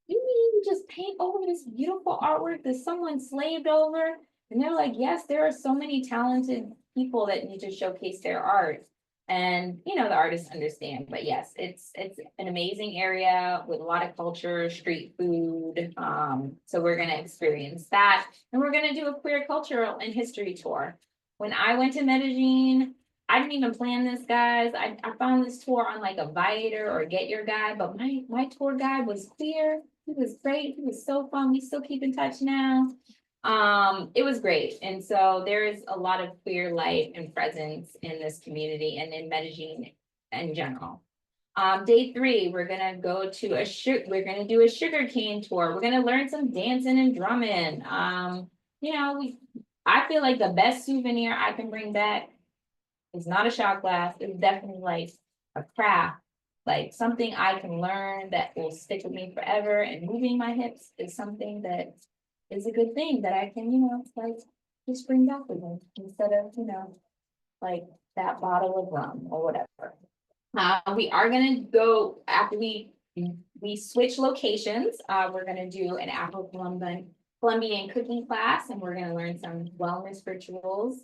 S1: you mean you just paint over this beautiful artwork that someone slaved over? And they're like, yes, there are so many talented people that need to showcase their art. And, you know, the artists understand, but yes, it's an amazing area with a lot of culture, street food. So we're going to experience that. And we're going to do a queer cultural and history tour. When I went to Medellin, I didn't even plan this, guys. I found this tour on like a Viator or Get Your Guide, but my tour guide was queer. He was great. He was so fun. We still keep in touch now. It was great. And so there's a lot of queer life and presence in this community and in Medellin in general. Day 3, we're gonna go to we're gonna do a sugarcane tour. We're gonna learn some dancing and drumming. You know, I feel like the best souvenir I can bring back is not a shot glass. It's definitely like a craft, like something I can learn that will stick with me forever. And moving my hips is something that is a good thing that I can, you know, like just bring back with me instead of, you know, like that bottle of rum or whatever. We are gonna go after we switch locations. We're gonna do an Afro-Colombian cooking class, and we're gonna learn some wellness rituals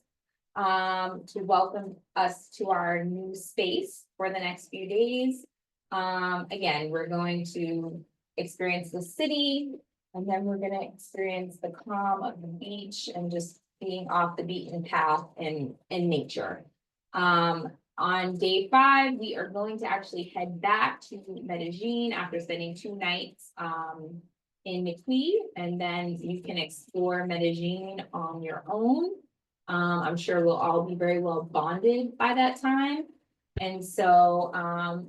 S1: to welcome us to our new space for the next few days. Again, we're going to experience the city, and then we're gonna experience the calm of the beach and just being off the beaten path in nature. On day 5, we are going to actually head back to Medellin after spending 2 nights in Miqui, and then you can explore Medellin on your own. I'm sure we'll all be very well bonded by that time. And so,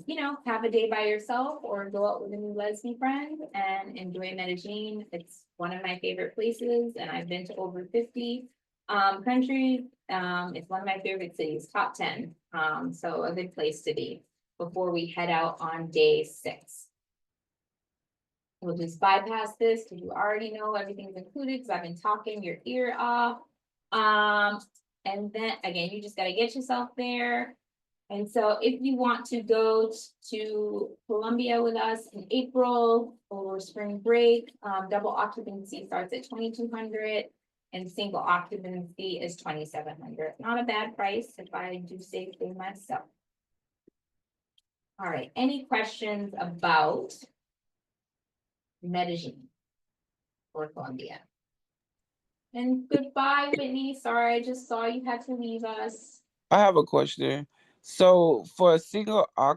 S1: you know, have a day by yourself or go out with a new lesbian friend and enjoy Medellin. It's one of my favorite places, and I've been to over 50 countries. It's one of my favorite cities, top 10. So a good place to be before we head out on day 6. We'll just bypass this because you already know everything's included because I've been talking your ear off. And then again, you just got to get yourself there. And so if you want to go to Colombia with us in April or spring break, double occupancy starts at $2,200 and single occupancy is $2,700. Not a bad price if I do say so myself. All right, any questions about Medellin or Colombia? And goodbye, Whitney. Sorry, I just saw you had to leave us.
S6: I have a question. So for a single I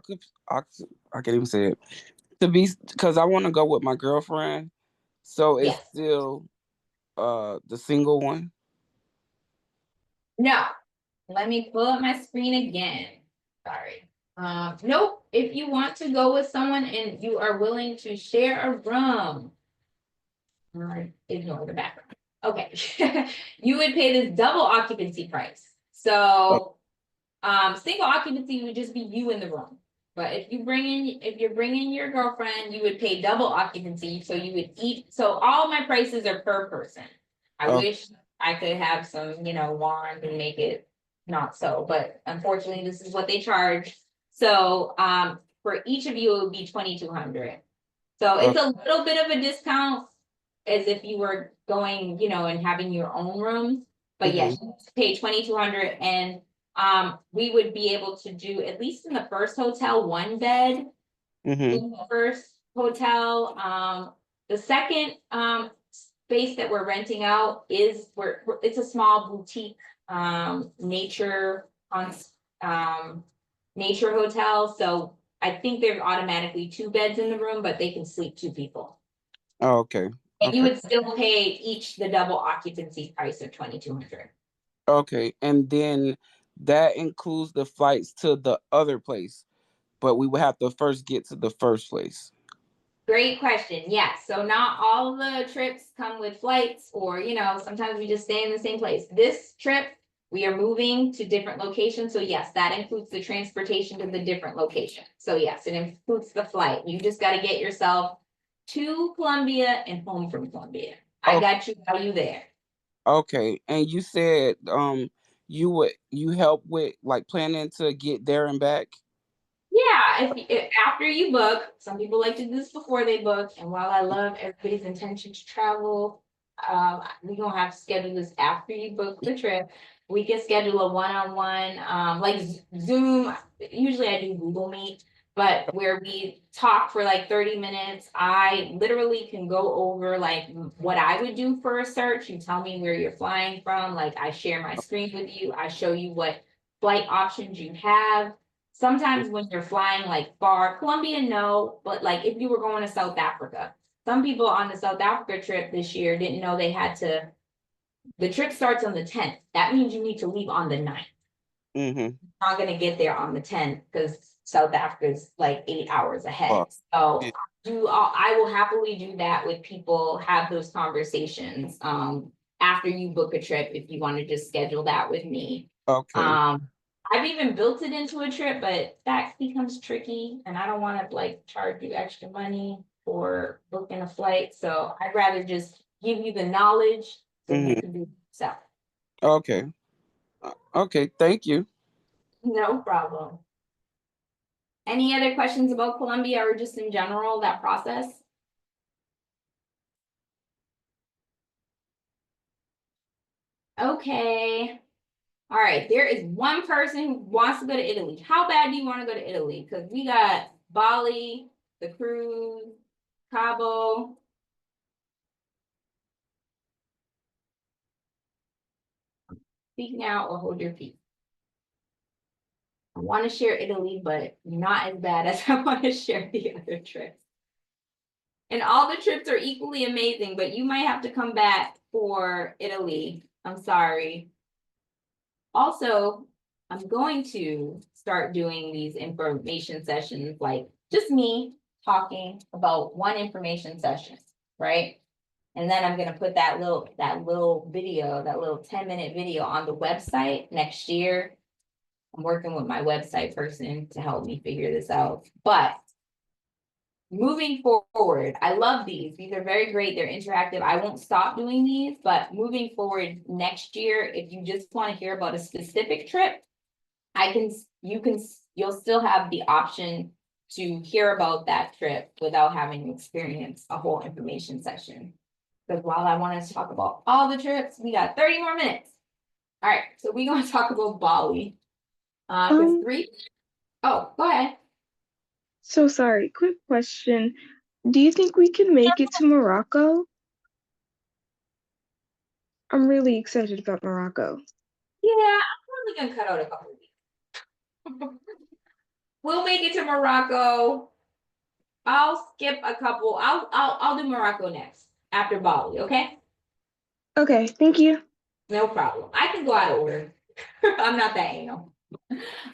S6: can't even say it. To be, because I want to go with my girlfriend. So it's
S1: Yes.
S6: still the single one.
S1: No, let me pull up my screen again. Sorry. Nope. If you want to go with someone and you are willing to share a room, ignore the background. Okay, you would pay this double occupancy price. So, single occupancy would just be you in the room. But if you're bringing your girlfriend, you would pay double occupancy. So you would eat. So all my prices are per person. I wish I could have some, you know, wand and make it not so, but unfortunately, this is what they charge. So, for each of you, it would be $2,200. So it's a little bit of a discount as if you were going, you know, and having your own room. But yes, you pay $2,200, and we would be able to do, at least in the first hotel, 1 bed
S6: Mm-hmm.
S1: in the first hotel. The second space that we're renting out is it's a small boutique nature nature hotel. So I think there's automatically 2 beds in the room, but they can sleep 2 people.
S6: Oh, okay.
S1: And you
S6: Okay.
S1: would still pay each the double occupancy price of $2,200.
S6: Okay. And then that includes the flights to the other place, but we would have to first get to the first place.
S1: Great question. Yes. So not all the trips come with flights, or, sometimes we just stay in the same place. This trip, we are moving to different locations. So yes, that includes the transportation to the different location. So yes, it includes the flight. You just got to get yourself to Columbia and home from Columbia. I
S6: Oh.
S1: got you while you there.
S6: Okay. And you said you help with like planning to get there and back?
S1: Yeah, if after you book, some people like to do this before they book, and while I love everybody's intention to travel, we gonna have to schedule this after you book the trip. We can schedule a one-on-one, like Zoom. Usually I do Google Meet, but where we talk for like 30 minutes. I literally can go over like what I would do for a search. You tell me where you're flying from. Like I share my screen with you. I show you what flight options you have. Sometimes when you're flying like far, Colombia, no, but like if you were going to South Africa, some people on the South Africa trip this year didn't know they had to, the trip starts on the 10th. That means you need to leave on the 9th.
S6: Mm-hmm.
S1: Not gonna get there on the 10th because South Africa is like 8 hours ahead. So
S6: Yeah.
S1: I will happily do that with people, have those conversations after you book a trip if you want to just schedule that with me.
S6: Okay.
S1: I've even built it into a trip, but that becomes tricky and I don't want to like charge you extra money for booking a flight. So I'd rather just give you the knowledge so you
S6: Mm-hmm.
S1: can do it yourself.
S6: Okay. Okay. Thank you.
S1: No problem. Any other questions about Colombia or just in general, that process? Okay. All right, there is one person who wants to go to Italy. How bad do you want to go to Italy? Because we got Bali, the cruise, Cabo. Speak now or hold your peace. I want to share Italy, but not as bad as I want to share the other trips. And all the trips are equally amazing, but you might have to come back for Italy. I'm sorry. Also, I'm going to start doing these information sessions, like just me talking about one information session, right? And then I'm gonna put that little video, that little 10-minute video on the website next year. I'm working with my website person to help me figure this out. But moving forward, I love these. These are very great. They're interactive. I won't stop doing these, but moving forward next year, if you just want to hear about a specific trip, you'll still have the option to hear about that trip without having to experience a whole information session. Because while I wanted to talk about all the trips, we got 30 more minutes. All right, so we're gonna talk about Bali. There's 3. Oh, go ahead.
S3: So sorry, quick question. Do you think we can make it to Morocco? I'm really excited about Morocco.
S1: Yeah, I'm probably gonna cut out a couple of weeks. We'll make it to Morocco. I'll skip a couple. I'll do Morocco next after Bali, okay?
S3: Okay, thank you.
S1: No problem. I can go out of order. I'm not that anal.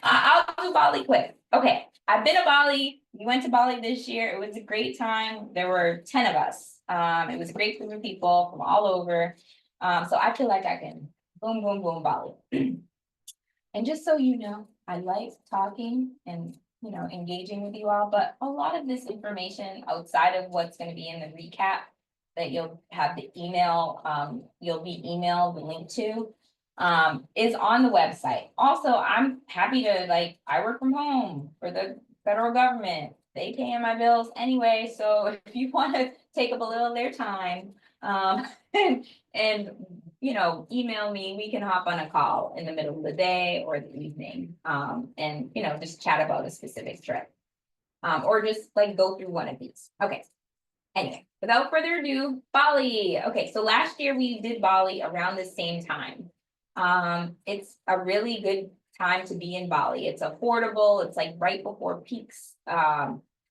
S1: I'll do Bali quick. Okay, I've been to Bali. We went to Bali this year. It was a great time. There were 10 of us. It was a great group of people from all over. So I feel like I can boom, boom, boom, Bali. And just so you know, I like talking and engaging with you all, but a lot of this information outside of what's going to be in the recap that you'll have the email, you'll be emailed the link to, is on the website. Also, I'm happy to I work from home for the federal government. They pay my bills anyway, so if you want to take up a little of their time, And, you know, email me, we can hop on a call in the middle of the day or the evening, and, you know, just chat about a specific trip. Or just like go through one of these. Okay. Anyway, without further ado, Bali. Okay, so last year we did Bali around the same time. It's a really good time to be in Bali. It's affordable. It's like right before peaks,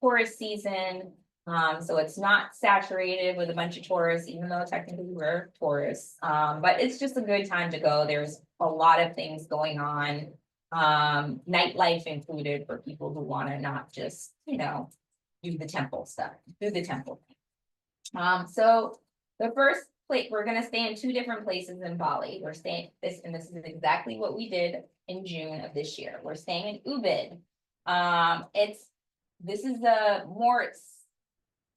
S1: tourist season. So it's not saturated with a bunch of tourists, even though technically we're tourists. But it's just a good time to go. There's a lot of things going on. Nightlife included for people who want to not just, you know, do the temple stuff, do the temple. So the first place, we're gonna stay in two different places in Bali. We're staying this, and this is exactly what we did in June of this year. We're staying in Ubud. This is a more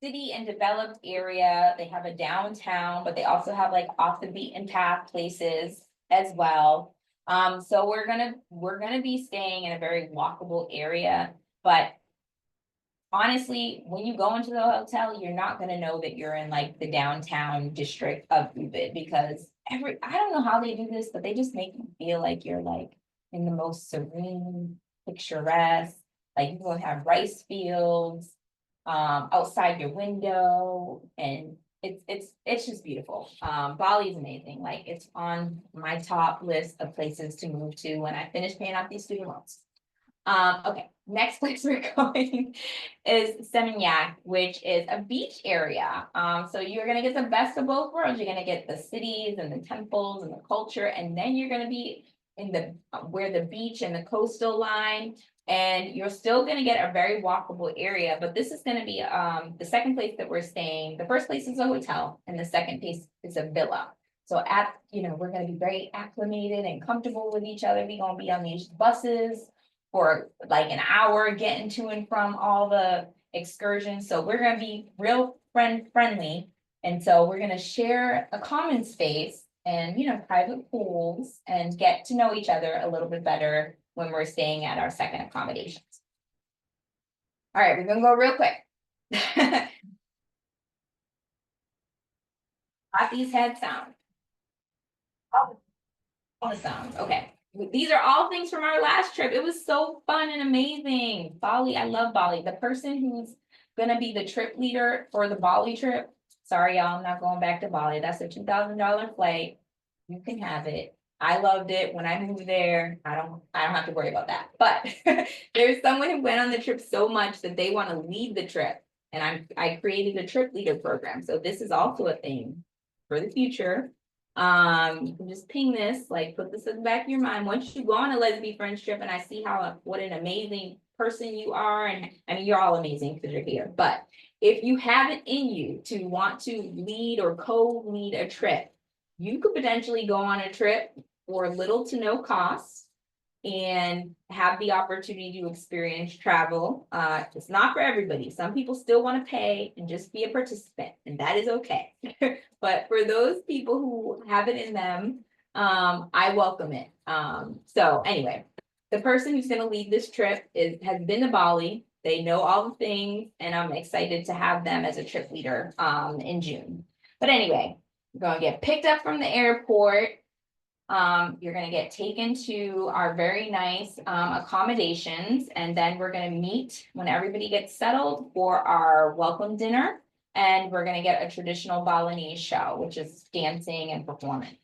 S1: city and developed area. They have a downtown, but they also have like off the beaten path places as well. So we're gonna be staying in a very walkable area, but honestly, when you go into the hotel, you're not gonna know that you're in like the downtown district of Ubud, because I don't know how they do this, but they just make you feel like you're like in the most serene, picturesque, like you will have rice fields outside your window, and it's just beautiful. Bali is amazing. Like, it's on my top list of places to move to when I finish paying off these student loans. Okay, next place we're going is Seminyak, which is a beach area. So you're gonna get the best of both worlds. You're gonna get the cities and the temples and the culture, and then you're gonna be in the where the beach and the coastal line, and you're still gonna get a very walkable area. But this is gonna be the second place that we're staying. The first place is a hotel, and the second place is a villa. So we're gonna be very acclimated and comfortable with each other. We're gonna be on these buses for like an hour getting to and from all the excursions. So we're gonna be real friendly. And so we're gonna share a common space and, you know, private pools, and get to know each other a little bit better when we're staying at our second accommodations. All right, we're gonna go real quick. Got these head sounds. Oh, all the sounds, okay. These are all things from our last trip. It was so fun and amazing. Bali, I love Bali. The person who's gonna be the trip leader for the Bali trip, sorry y'all, I'm not going back to Bali. That's a $2,000 flight. You can have it. I loved it. When I moved there, I don't have to worry about that. But there's someone who went on the trip so much that they want to lead the trip. And I created a trip leader program. So this is also a thing for the future. You can just ping this, like put this in the back of your mind. Once you go on a Lesbifriends trip and I see what an amazing person you are, and I mean, you're all amazing because you're here, but if you have it in you to want to lead or co-lead a trip, you could potentially go on a trip for little to no cost and have the opportunity to experience travel. It's not for everybody. Some people still want to pay and just be a participant, and that is okay. But for those people who have it in them, I welcome it. So anyway, the person who's going to lead this trip has been to Bali. They know all the things, and I'm excited to have them as a trip leader in June. But anyway, we're going to get picked up from the airport. You're gonna get taken to our very nice accommodations, and then we're gonna meet when everybody gets settled for our welcome dinner. And we're gonna get a traditional Balinese show, which is dancing and performance,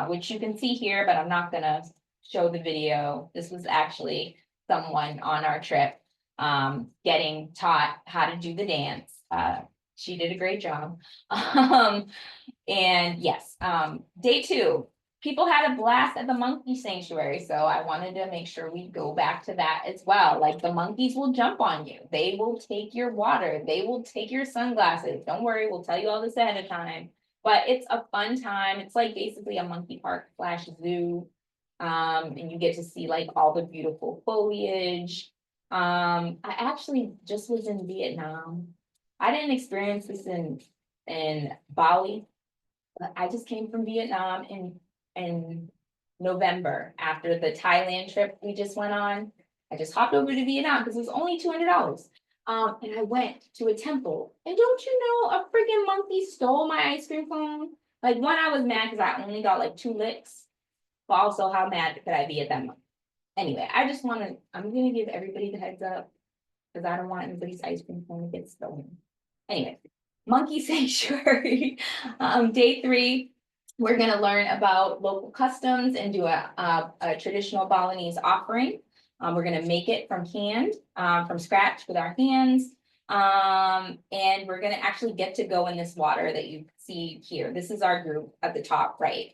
S1: which you can see here, but I'm not gonna show the video. This was actually someone on our trip getting taught how to do the dance. She did a great job. And yes, day 2. People had a blast at the monkey sanctuary, so I wanted to make sure we go back to that as well. Like, the monkeys will jump on you. They will take your water. They will take your sunglasses. Don't worry, we'll tell you all this ahead of time. But it's a fun time. It's like basically a monkey park / zoo. And you get to see like all the beautiful foliage. I actually just was in Vietnam. I didn't experience this in Bali. I just came from Vietnam in November after the Thailand trip we just went on. I just hopped over to Vietnam because it was only $200. And I went to a temple, and don't you know, a freaking monkey stole my ice cream cone? Like, one, I was mad because I only got like 2 licks, but also how mad could I be at that moment? Anyway, I'm gonna give everybody the heads up because I don't want anybody's ice cream cone to get stolen. Anyway, monkey sanctuary. Day 3, we're gonna learn about local customs and do a traditional Balinese offering. We're gonna make it from hand, from scratch with our hands. And we're gonna actually get to go in this water that you see here. This is our group at the top right.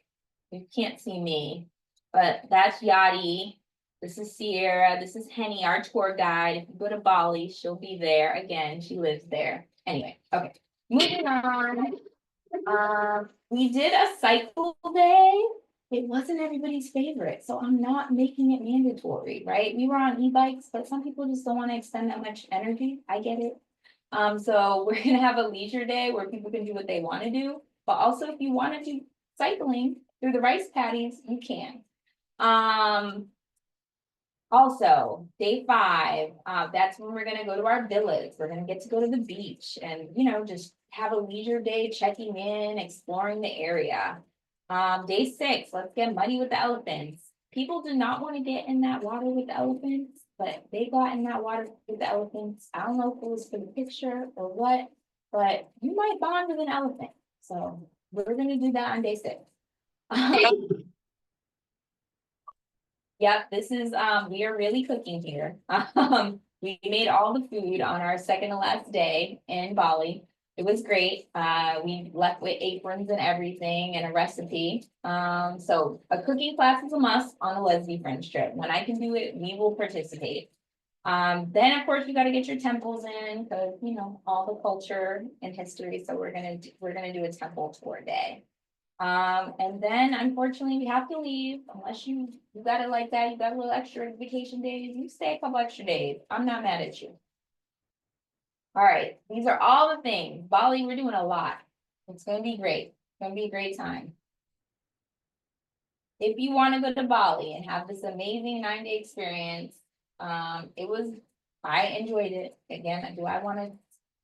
S1: You can't see me, but that's Yadi. This is Sierra. This is Henny, our tour guide. If you go to Bali, she'll be there. Again, she lives there. Anyway, okay. Moving on. We did a cycle day. It wasn't everybody's favorite, so I'm not making it mandatory, right? We were on e-bikes, but some people just don't want to expend that much energy. I get it. So we're gonna have a leisure day where people can do what they want to do, but also if you want to do cycling through the rice paddies, you can. Also, day 5, that's when we're gonna go to our villas. We're gonna get to go to the beach and, you know, just have a leisure day, checking in, exploring the area. Day 6, let's get muddy with the elephants. People do not want to get in that water with the elephants, but they got in that water with the elephants. I don't know if it was for the picture or what, but you might bond with an elephant. So we're gonna do that on day 6. Yep, this is, we are really cooking here. We made all the food on our second to last day in Bali. It was great. We left with aprons and everything and a recipe. So a cooking class is a must on a Lesbifriends trip. When I can do it, we will participate. Then of course you got to get your temples in because, you know, all the culture and history. So we're gonna do a temple tour day. And then unfortunately we have to leave unless you got it like that. You got a little extra vacation days. You stay a couple extra days. I'm not mad at you. All right, these are all the things. Bali, we're doing a lot. It's gonna be great. It's gonna be a great time. If you want to go to Bali and have this amazing 9-day experience, I enjoyed it. Again, do I want to?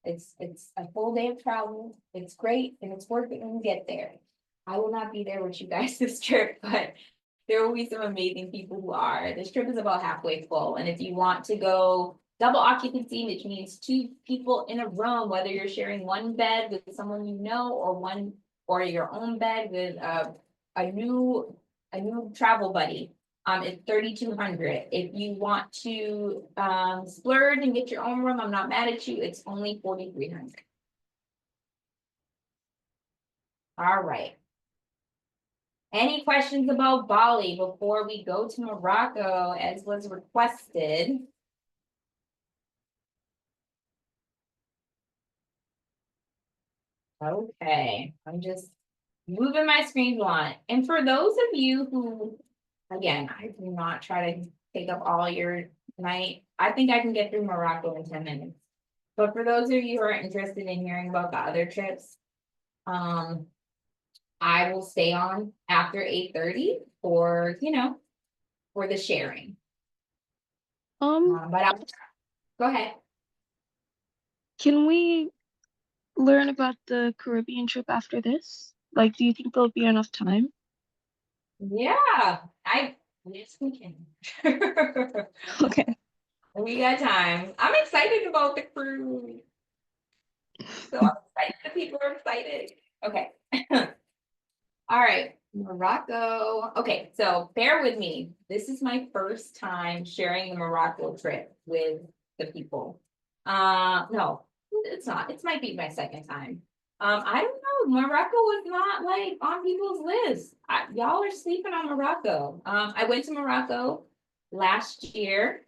S1: It's a full day of travel. It's great and it's worth it when you get there. I will not be there with you guys this trip, but there will be some amazing people who are. This trip is about halfway full. And if you want to go double occupancy, which means 2 people in a room, whether you're sharing one bed with someone you know or your own bed with a new travel buddy, it's $3,200. If you want to splurge and get your own room, I'm not mad at you. It's only $4,300. All right. Any questions about Bali before we go to Morocco as was requested? Okay, I'm just moving my screen on. And for those of you who, again, I do not try to take up all your night. I think I can get through Morocco in 10 minutes. But for those of you who are interested in hearing about the other trips, I will stay on after 8:30 for, for the sharing. But go ahead.
S3: Can we learn about the Caribbean trip after this? Like, do you think there'll be enough time?
S1: Yeah, yes, we can.
S3: Okay.
S1: We got time. I'm excited about the cruise. So I'm excited that people are excited. Okay. All right, Morocco. Okay, so bear with me. This is my first time sharing the Morocco trip with the people. No, it's not. It might be my second time. I don't know. Morocco was not like on people's list. Y'all are sleeping on Morocco. I went to Morocco last year.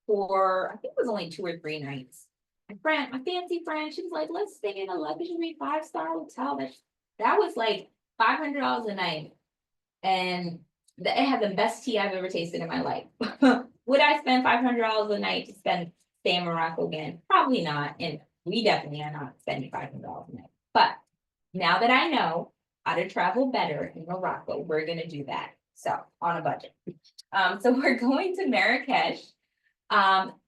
S1: For I think it was only 2 or 3 nights. My fancy friend, she was like, let's stay in a luxury 5-star hotel. That was like $500 a night. And it had the best tea I've ever tasted in my life. Would I spend $500 a night to stay in Morocco again? Probably not. And we definitely are not spending $500 a night. But now that I know how to travel better in Morocco, we're gonna do that. So on a budget. So we're going to Marrakesh.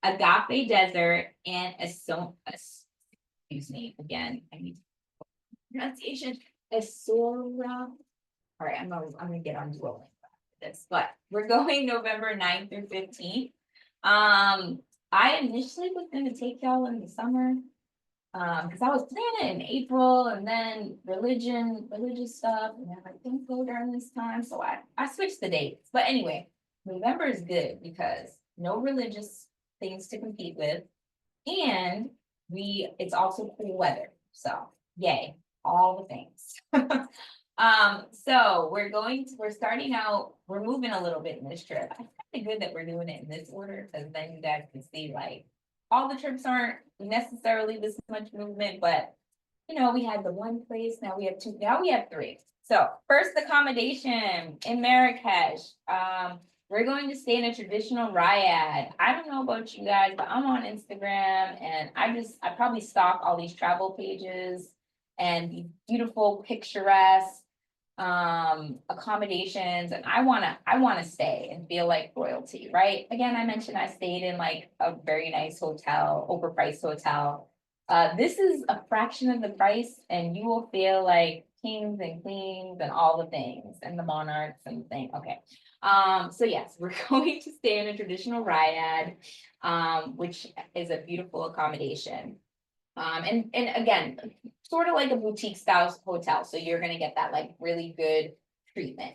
S1: Agape Desert and excuse me, again, I need pronunciation, Asura. All right, I'm gonna get on rolling with this, but we're going November 9th through 15th. I initially was gonna take y'all in the summer. Because I was planning in April and then religious stuff, and then I didn't go during this time, so I switched the dates. But anyway, November is good because no religious things to compete with, and it's also cool weather, so yay, all the things. So we're starting out, we're moving a little bit in this trip. I think it's good that we're doing it in this order, because then you guys can see like all the trips aren't necessarily this much movement, but you know, we had the one place, now we have two, now we have three. So first accommodation in Marrakesh. We're going to stay in a traditional riad. I don't know about you guys, but I'm on Instagram and I probably stalk all these travel pages and these beautiful, picturesque accommodations, and I wanna stay and feel like royalty, right? Again, I mentioned I stayed in like a very nice hotel, overpriced hotel. This is a fraction of the price and you will feel like kings and queens and all the things and the monarchs and the thing. Okay. So yes, we're going to stay in a traditional riad, which is a beautiful accommodation. And again, sort of like a boutique style hotel. So you're gonna get that like really good treatment.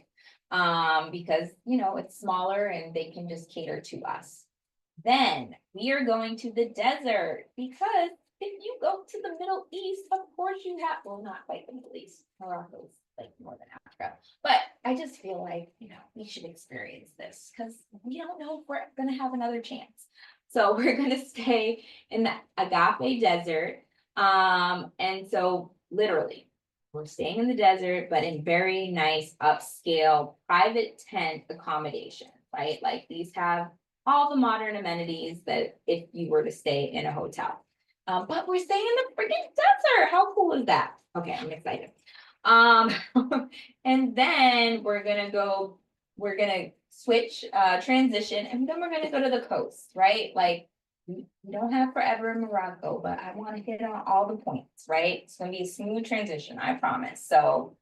S1: Because you know, it's smaller and they can just cater to us. Then we are going to the desert because if you go to the Middle East, of course you have, well, not quite the Middle East, Morocco's like more than Africa. But I just feel like, you know, we should experience this because we don't know if we're gonna have another chance. So we're gonna stay in the Agape Desert. And so literally, we're staying in the desert, but in very nice upscale private tent accommodation, right? Like these have all the modern amenities that if you were to stay in a hotel. But we're staying in the freaking desert. How cool is that? Okay, I'm excited. And then we're gonna switch, transition, and then we're gonna go to the coast, right? Like we don't have forever in Morocco, but I want to hit on all the points, right? It's gonna be a smooth transition, I promise. So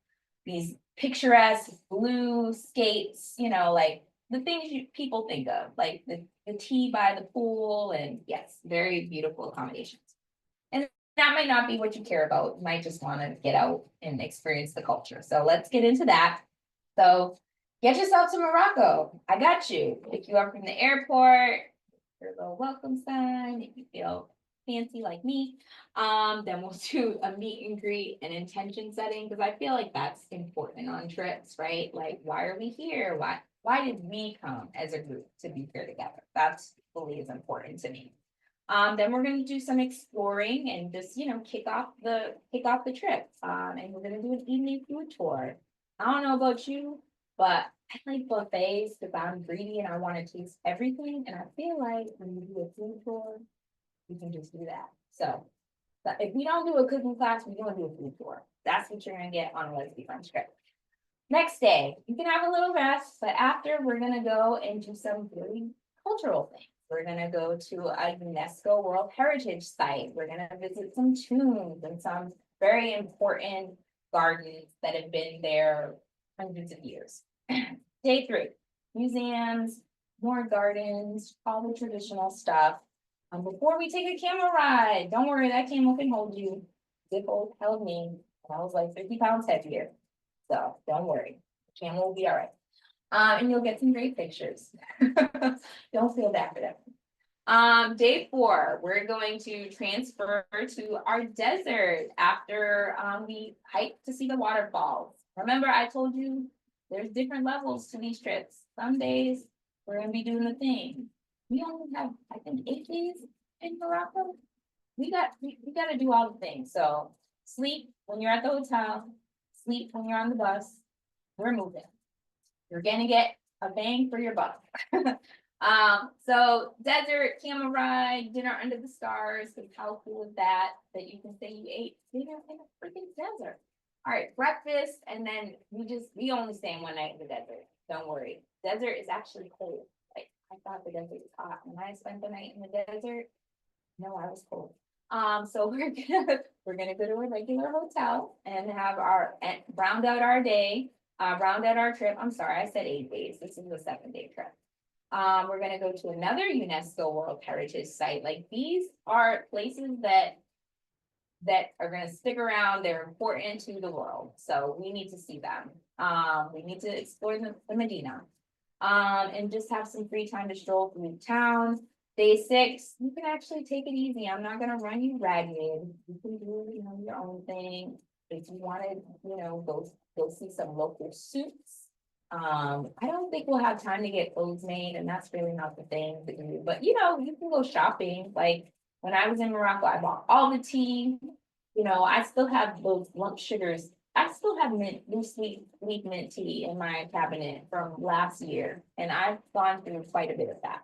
S1: these picturesque blue skates, you know, like the things people think of, like the tea by the pool, and yes, very beautiful accommodations. And that might not be what you care about. You might just want to get out and experience the culture. So let's get into that. So get yourself to Morocco. I got you. Pick you up from the airport, your little welcome sign, if you feel fancy like me. Then we'll do a meet and greet and intention setting, because I feel like that's important on trips, right? Like, why are we here? Why did we come as a group to be here together? That's really is important to me. Then we're gonna do some exploring and just, you know, kick off the trip. And we're gonna do an evening food tour. I don't know about you, but I like buffets because I'm greedy and I want to taste everything. And I feel like when you do a food tour, you can just do that. So if we don't do a cooking class, we're gonna do a food tour. That's what you're gonna get on a Lesbifriends trip. Next day, you can have a little rest, but after we're gonna go and do some really cultural things. We're gonna go to a UNESCO World Heritage Site. We're gonna visit some tombs and some very important gardens that have been there hundreds of years. Day 3, museums, more gardens, all the traditional stuff. Before we take a camel ride, don't worry, that camel can hold you. Zippo held me, and I was like 50 pounds heavier. So don't worry, the camel will be all right. And you'll get some great pictures. Don't feel bad for them. Day 4, we're going to transfer to our desert after we hike to see the waterfalls. Remember, I told you there's different levels to these trips. Some days we're gonna be doing the thing. We only have, I think, 8 days in Morocco. We gotta do all the things. So sleep when you're at the hotel, sleep when you're on the bus. We're moving. You're gonna get a bang for your buck. So desert, camel ride, dinner under the stars, because how cool is that you can say you ate dinner in a freaking desert. All right, breakfast, and then we only stay in one night in the desert. Don't worry. Desert is actually cold, like I thought the desert was hot. When I spent the night in the desert, no, I was cold. So we're gonna go to a regular hotel and have and round out our day, round out our trip. I'm sorry, I said 8 days. This is a 7-day trip. We're gonna go to another UNESCO World Heritage Site. Like, these are places that are gonna stick around. They're important to the world, so we need to see them. We need to explore the Medina. And just have some free time to stroll through town. Day 6, you can actually take it easy. I'm not gonna run you ragged. You can do, your own thing. If you wanted, go see some local suits. I don't think we'll have time to get clothes made, and that's really not the thing to do. But you can go shopping. Like, when I was in Morocco, I bought all the tea. I still have those lump sugars. I still have loose leaf mint tea in my cabinet from last year, and I've gone through quite a bit of that.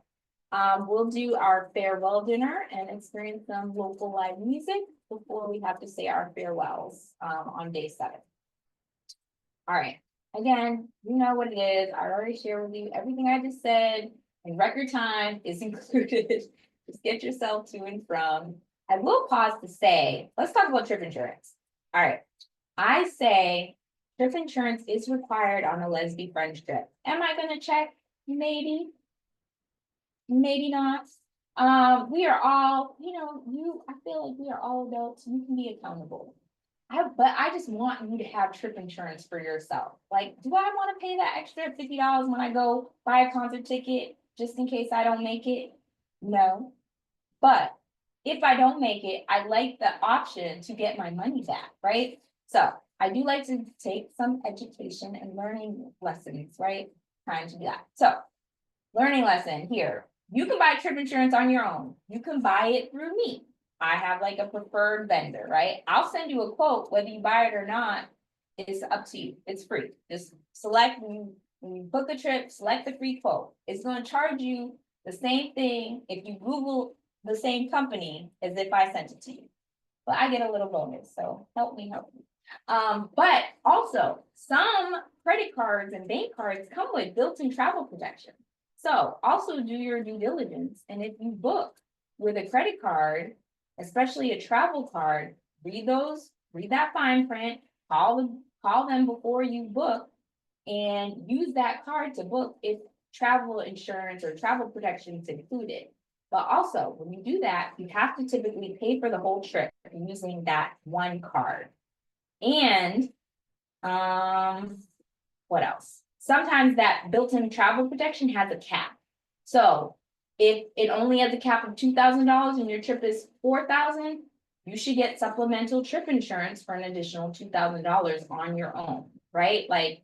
S1: We'll do our farewell dinner and experience some local live music before we have to say our farewells on day 7. All right. Again, you know what it is. I already shared with you everything I just said in record time is included. Just get yourself to and from. I will pause to say, let's talk about trip insurance. All right. I say trip insurance is required on a Lesbifriends trip. Am I going to check? Maybe. Maybe not. We are all, I feel like we are all adults. You can be accountable. But I just want you to have trip insurance for yourself. Like, do I want to pay that extra $50 when I go buy a concert ticket just in case I don't make it? No. But if I don't make it, I like the option to get my money back, right? So I do like to take some education and learning lessons, right? Trying to do that. So, learning lesson here. You can buy trip insurance on your own. You can buy it through me. I have like a preferred vendor, right? I'll send you a quote, whether you buy it or not, it's up to you. It's free. Just select when you book a trip, select the free quote. It's going to charge you the same thing if you Google the same company as if I sent it to you. But I get a little bonus, so help me help you. But also some credit cards and bank cards come with built-in travel protection. So also do your due diligence. And if you book with a credit card, especially a travel card, read that fine print, call them before you book, and use that card to book if travel insurance or travel protection is included. But also, when you do that, you have to typically pay for the whole trip using that one card. And what else? Sometimes that built-in travel protection has a cap. So if it only has a cap of $2,000 and your trip is $4,000, you should get supplemental trip insurance for an additional $2,000 on your own, right? Like,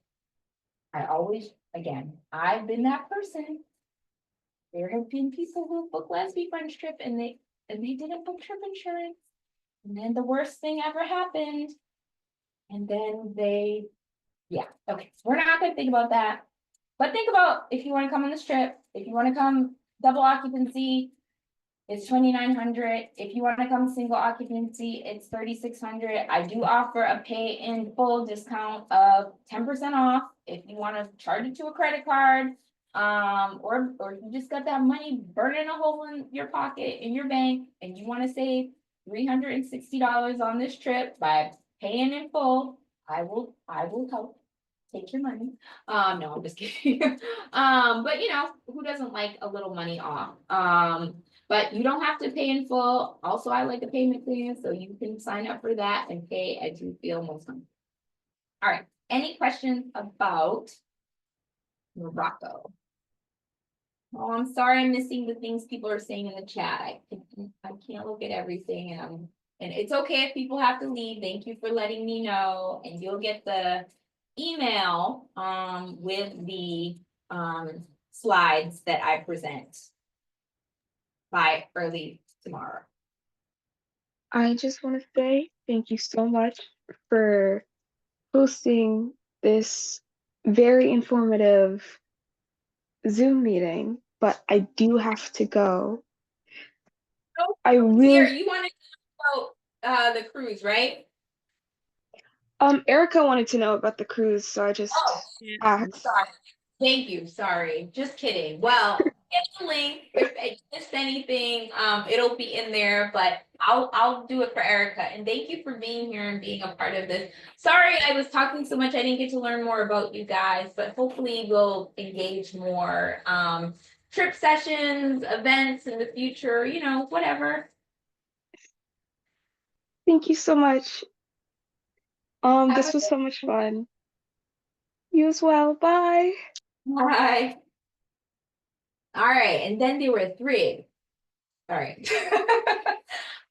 S1: I've been that person. There have been people who book Lesbifriends trip and they didn't book trip insurance. And then the worst thing ever happened. And then okay. We're not gonna think about that. But think about if you want to come on this trip, if you want to come double occupancy, it's $2,900. If you want to come single occupancy, it's $3,600. I do offer a pay in full discount of 10% off if you want to charge it to a credit card. Or you just got that money burning a hole in your pocket in your bank and you want to save $360 on this trip by paying in full. I will help. Take your money. No, I'm just kidding. But who doesn't like a little money off? But you don't have to pay in full. Also, I like a payment plan, so you can sign up for that and pay as you feel most comfortable. All right. Any questions about Morocco? Oh, I'm sorry, I'm missing the things people are saying in the chat. I can't look at everything, and it's okay if people have to leave. Thank you for letting me know, and you'll get the email with the slides that I present by early tomorrow.
S3: I just want to say thank you so much for hosting this very informative Zoom meeting, but I do have to go. I
S1: Here,
S3: really,
S1: you want to know about the cruise, right?
S3: Erica wanted to know about the cruise, so I just
S1: Oh,
S3: asked.
S1: sorry. Thank you. Sorry. Just kidding. Well, get the link. If I missed anything, it'll be in there, but I'll do it for Erica. And thank you for being here and being a part of this. Sorry, I was talking so much. I didn't get to learn more about you guys, but hopefully we'll engage more. Trip sessions, events in the future, you know, whatever.
S3: Thank you so much.
S1: Have
S3: This
S1: a
S3: was so much fun. You as well. Bye.
S1: Bye. All right, and then there were three. All right.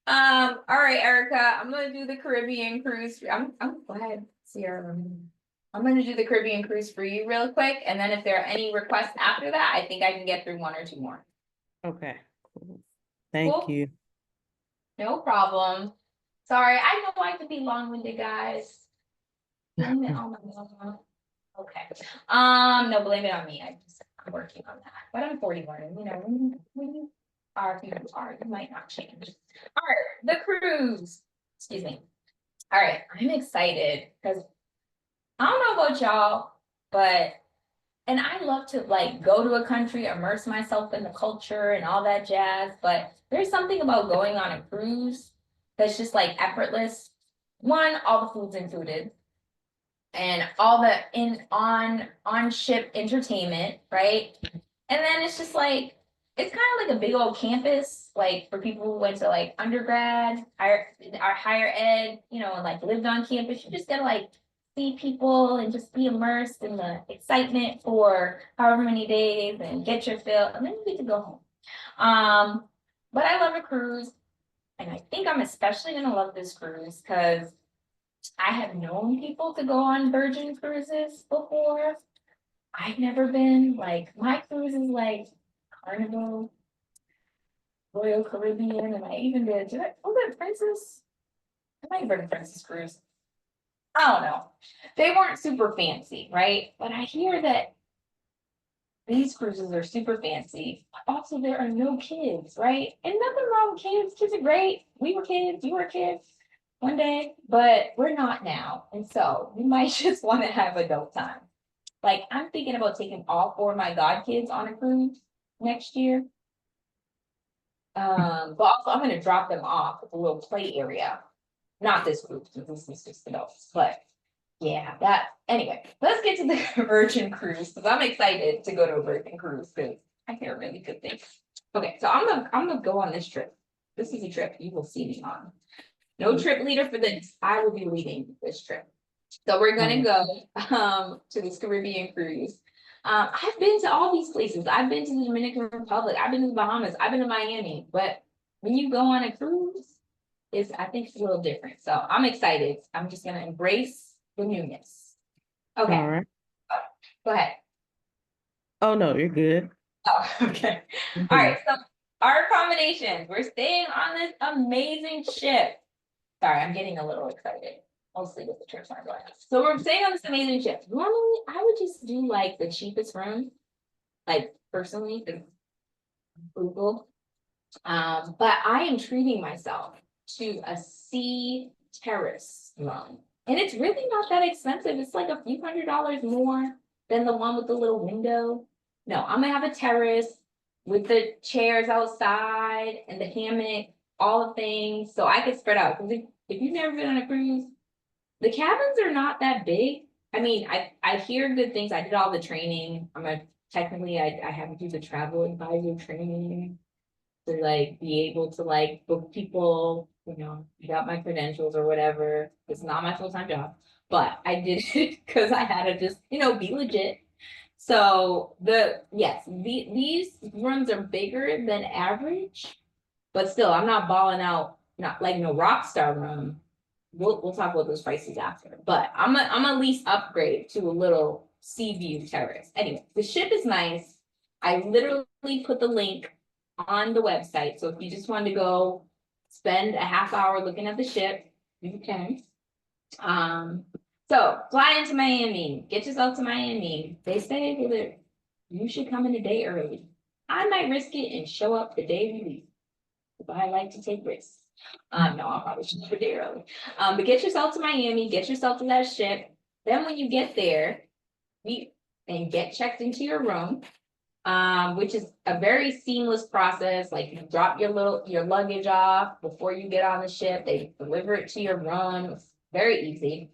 S1: All right, Erica, I'm gonna do the Caribbean cruise. I'm glad, Sierra. I'm gonna do the Caribbean cruise for you real quick, and then if there are any requests after that, I think I can get through one or two more.
S7: Okay. Cool. Thank
S1: Cool.
S7: you.
S1: No problem. Sorry, I know I could be long-winded, guys. Blame it on my mama. Okay. No, blame it on me. I'm working on that. But I'm 41, and you know, when you are who you are, you might not change. All right, the cruise. Excuse me. All right, I'm excited because I don't know about y'all, but and I love to like go to a country, immerse myself in the culture and all that jazz. But there's something about going on a cruise that's just like effortless. One, all the food's included and all the on ship entertainment, right? And then it's just like it's kind of like a big old campus, like for people who went to like undergrad, higher ed, you know, and like lived on campus. You just gotta like see people and just be immersed in the excitement for however many days and get your fill, and then you get to go home. But I love a cruise, and I think I'm especially gonna love this cruise because I have known people to go on Virgin cruises before. I've never been. Like my cruise is like Carnival, Royal Caribbean, and I even was it Princess? I might have been a Princess cruise. I don't know. They weren't super fancy, right? But I hear that these cruises are super fancy. Also, there are no kids, right? And nothing wrong with kids. Kids are great. We were kids, you were kids one day, but we're not now. And so we might just want to have adult time. Like I'm thinking about taking all four of my god kids on a cruise next year. But also I'm gonna drop them off at the little play area. Not this group, because this is just adults, but yeah, that anyway, let's get to the Virgin cruise because I'm excited to go to a Virgin cruise because I hear really good things. Okay, so I'm gonna go on this trip. This is a trip you will see me on. No trip leader for this. I will be leading this trip. So we're gonna go to this Caribbean cruise. I've been to all these places. I've been to the Dominican Republic. I've been to the Bahamas. I've been to Miami. But when you go on a cruise, I think it's a little different. So I'm excited. I'm just gonna embrace the newness. Okay,
S7: All right.
S1: go ahead.
S7: Oh no, you're good.
S1: Oh, okay. All right. So our accommodations. We're staying on this amazing ship. Sorry, I'm getting a little excited. Mostly with the trips I'm going on. So we're staying on this amazing ship. Normally, I would just do like the cheapest room, like personally, the Google. But I am treating myself to a sea terrace room. And it's really not that expensive. It's like a few $100s more than the one with the little window. No, I'm gonna have a terrace with the chairs outside and the hammock, all the things, so I can spread out. Because if you've never been on a cruise, the cabins are not that big. I mean, I hear good things. I did all the training. I have to do the travel advisor training to like be able to like book people, you know, got my credentials or whatever. It's not my full-time job, but I did it because I had to just, you know, be legit. So these rooms are bigger than average, but still I'm not balling out, not like no rock star room. We'll talk about those prices after, but I'm a lease upgrade to a little sea view terrace. Anyway, the ship is nice. I literally put the link on the website. So if you just wanted to go spend a half hour looking at the ship, you can. So fly into Miami, get yourself to Miami. They say that you should come in a day early. I might risk it and show up the day we leave. But I like to take risks. No, I'll probably show up a day early. But get yourself to Miami, get yourself to that ship. Then when you get there, get checked into your room. which is a very seamless process. Like you drop your luggage off before you get on the ship. They deliver it to your room. It's very easy.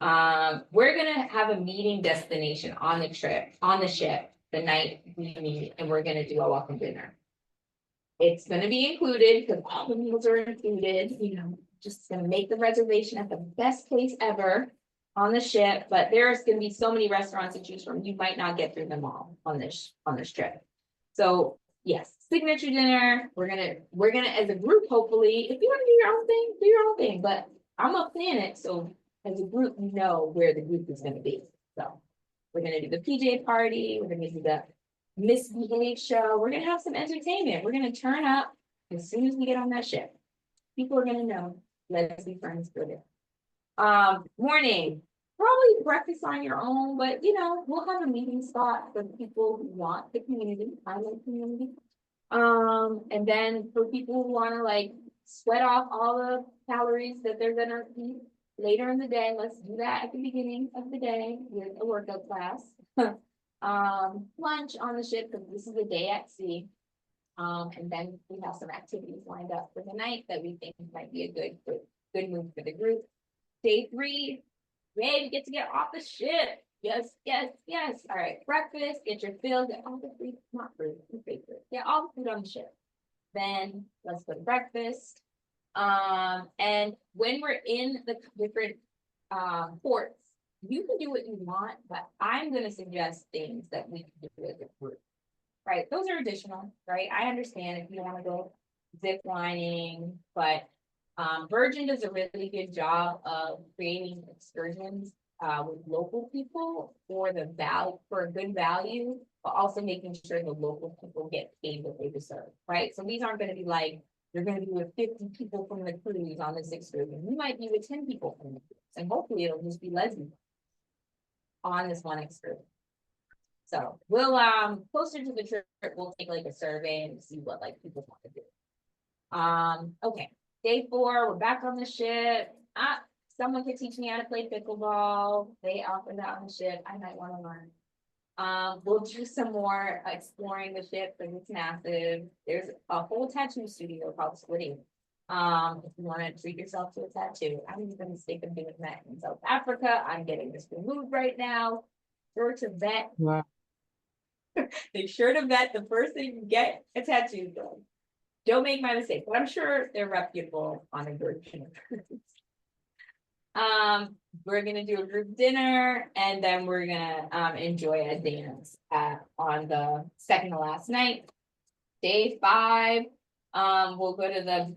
S1: We're gonna have a meeting destination on the ship, the night we meet, and we're gonna do a welcome dinner. It's gonna be included because all the meals are included, just gonna make the reservation at the best place ever on the ship, but there's gonna be so many restaurants to choose from, you might not get through them all on this trip. So yes, signature dinner, we're gonna as a group, hopefully, if you wanna do your own thing, do your own thing, but I'm gonna plan it, so as a group, you know where the group is gonna be. So we're gonna do the PJ party, we're gonna do the misbehave show, we're gonna have some entertainment, we're gonna turn up as soon as we get on that ship. People are gonna know Lesbifriends for it. Morning, probably breakfast on your own, but we'll have a meeting spot for people who want the community, I like community. And then for people who wanna like sweat off all the calories that they're gonna eat later in the day, let's do that at the beginning of the day with a workout class. Lunch on the ship, because this is a day at sea. And then we have some activities lined up for the night that we think might be a good move for the group. Day 3, yay, we get to get off the ship. Yes, yes, yes. All right, breakfast, get your fill, get all the food, not food, get all the food on the ship. Then let's go to breakfast. And when we're in the different ports, you can do what you want, but I'm gonna suggest things that we can do as a group. Right, those are additional, right? I understand if you want to go zip lining, but Virgin does a really good job of creating excursions with local people for a good value, but also making sure the local people get paid what they deserve, right? So these aren't going to be like you're going to be with 50 people from the cruise on this excursion. You might be with 10 people from the cruise, and hopefully it'll just be lesbian on this one excursion. So we'll closer to the trip, we'll take like a survey and see what like people want to do. Okay, day 4, we're back on the ship. Someone could teach me how to play pickleball. They offer that on the ship. I might want to learn. We'll do some more exploring the ship because it's massive. There's a whole tattoo studio called Splitting. If you want to treat yourself to a tattoo, I'm even going to stake a big met in South Africa. I'm getting this removed right now. Sure to vet.
S6: Wow.
S1: Make sure to vet the first thing you get a tattoo done. Don't make my mistake, but I'm sure they're reputable on a Virgin. We're gonna do a group dinner and then we're gonna enjoy a dance on the second to last night. Day 5, we'll go to the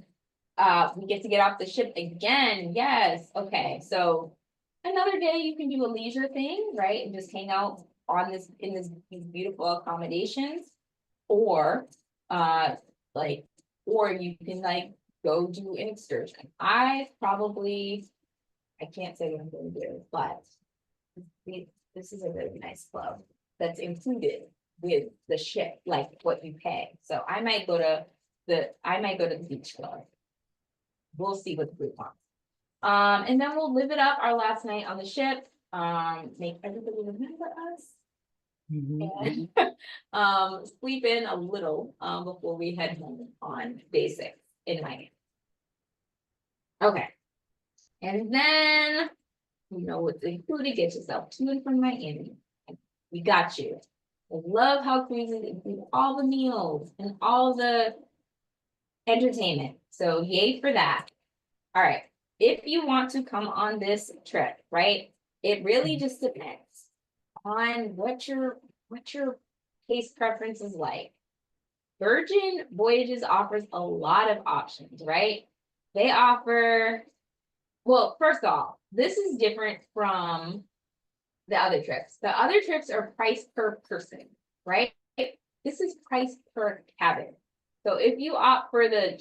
S1: we get to get off the ship again. Yes, okay, so another day you can do a leisure thing, right? And just hang out on these beautiful accommodations, or you can like go do an excursion. I can't say what I'm going to do, but this is a really nice club that's included with the ship, like what you pay. So I might go to the beach club. We'll see what the group wants. And then we'll live it up our last night on the ship. Make everybody remember us.
S6: Mhm.
S1: And sleep in a little before we head home on day 6 in Miami. Okay. And then what's included, get yourself to and from Miami. We got you. I love how cruises include all the meals and all the entertainment. So yay for that. All right. If you want to come on this trip, right? It really just depends on what your taste preference is like. Virgin Voyages offers a lot of options, right? They offer, well, first off, this is different from the other trips. The other trips are priced per person, right? This is priced per cabin. So if you opt for the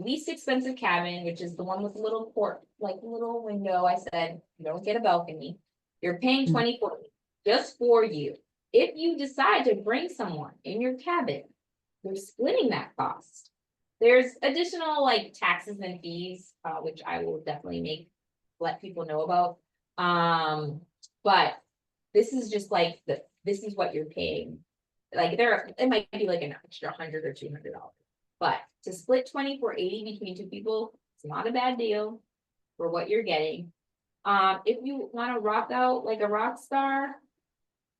S1: least expensive cabin, which is the one with a little little window, I said, you don't get a balcony, you're paying $24 just for you. If you decide to bring someone in your cabin, you're splitting that cost. There's additional like taxes and fees, which I will definitely let people know about. But this is just like this is what you're paying like it might be like an extra $100 or $200. But to split 2480 between two people, it's not a bad deal for what you're getting. If you want to rock out like a rock star,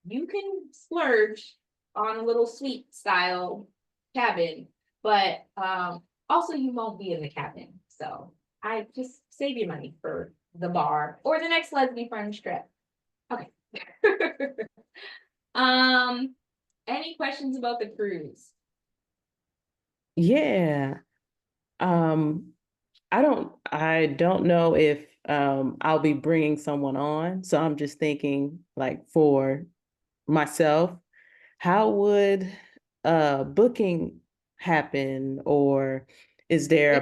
S1: you can splurge on a little suite style cabin, but also you won't be in the cabin. So I just save your money for the bar or the next Lesbifriends trip. Okay. Any questions about the cruise?
S7: Yeah. I don't know if I'll be bringing someone on, so I'm just thinking like for myself, how would booking happen, or is there a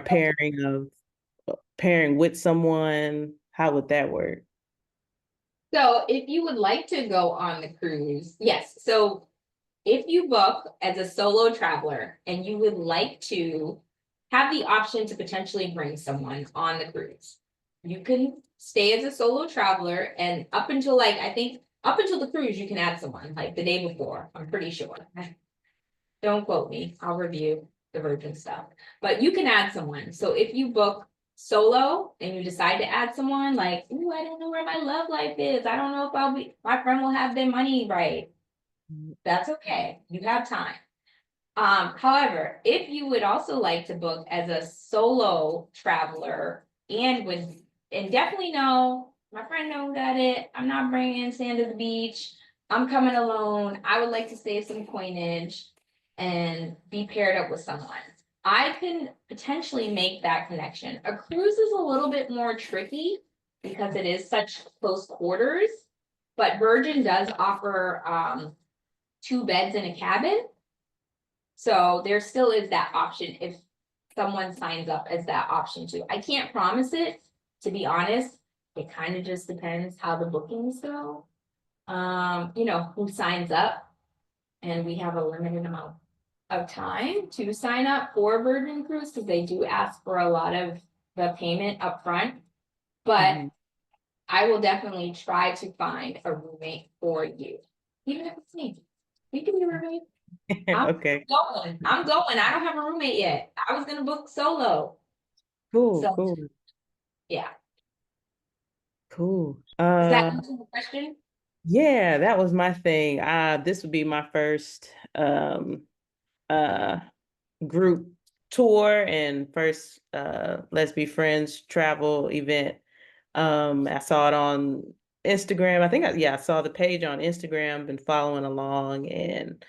S7: pairing with someone? How would that work?
S1: So if you would like to go on the cruise, yes. So if you book as a solo traveler and you would like to have the option to potentially bring someone on the cruise, you can stay as a solo traveler, and up until like, I think up until the cruise, you can add someone like the day before, I'm pretty sure. Don't quote me, I'll review the Virgin stuff, but you can add someone. So if you book solo and you decide to add someone like, ooh, I don't know where my love life is. I don't know if my friend will have their money right. That's okay, you have time. However, if you would also like to book as a solo traveler and definitely know, my friend knows got it, I'm not bringing sand to the beach, I'm coming alone, I would like to save some coinage and be paired up with someone. I can potentially make that connection. A cruise is a little bit more tricky because it is such close quarters, but Virgin does offer, 2 beds in a cabin. So there still is that option if someone signs up as that option too. I can't promise it, to be honest. It kind of just depends how the bookings go. Who signs up. And we have a limited amount of time to sign up for Virgin Cruise because they do ask for a lot of the payment up front. But
S7: Mhm.
S1: I will definitely try to find a roommate for you. Even if it's me. You can be a roommate.
S7: Okay,
S1: I'm going. I don't have a roommate yet. I was gonna book solo.
S7: cool,
S1: So
S7: cool,
S1: yeah.
S7: cool.
S1: Does that answer the question?
S7: Yeah, that was my thing. This would be my first uh group tour and first Let's Be Friends travel event. I saw it on Instagram. I think I saw the page on Instagram, been following along and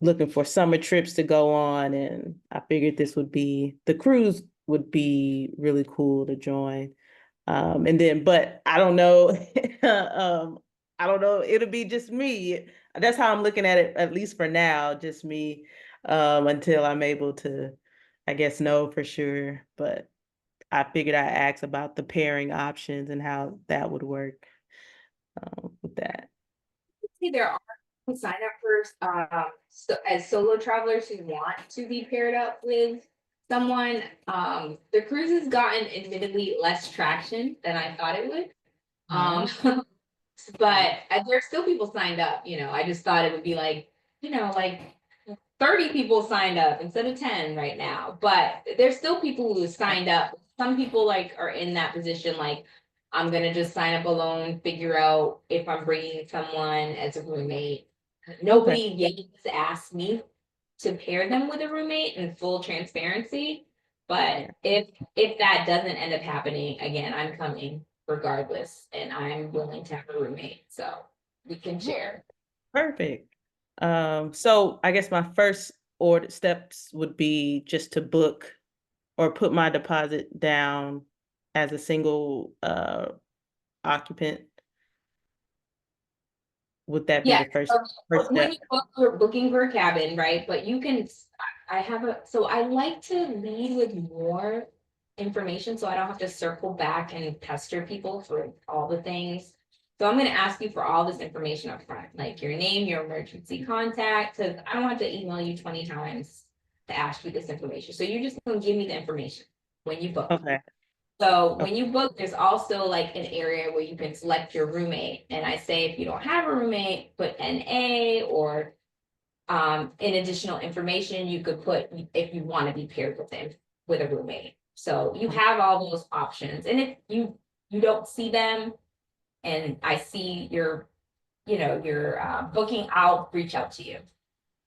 S7: looking for summer trips to go on, and I figured the cruise would be really cool to join. But I don't know, I don't know, it'll be just me. That's how I'm looking at it, at least for now, just me, until I'm able to, I guess, know for sure. But I figured I'd ask about the pairing options and how that would work, with that.
S1: See, there are who sign up for as solo travelers who want to be paired up with someone. The cruise has gotten admittedly less traction than I thought it would. But there's still people signed up, I just thought it would be like, like 30 people signed up instead of 10 right now, but there's still people who signed up. Some people like are in that position, like, I'm gonna just sign up alone, figure out if I'm bringing someone as a roommate. Nobody yet has asked me to pair them with a roommate in full transparency. But if that doesn't end up happening, again, I'm coming regardless, and I'm willing to have a roommate, so we can share.
S7: Perfect. So I guess my first order steps would be just to book or put my deposit down as a single occupant. Would that be
S1: Yeah,
S7: the first
S1: so when
S7: step?
S1: you book, you're booking for a cabin, right? But you can, so I like to lead with more information so I don't have to circle back and pester people for all the things. So I'm gonna ask you for all this information up front, like your name, your emergency contact, because I don't have to email you 20 times to ask you this information. So you're just gonna give me the information when you book.
S7: Okay.
S1: So when you book, there's also like an area where you can select your roommate. And I say, if you don't have a roommate, put NA or In additional information, you could put if you want to be paired with them with a roommate. So you have all those options. And if you don't see them and I see your, your booking, I'll reach out to you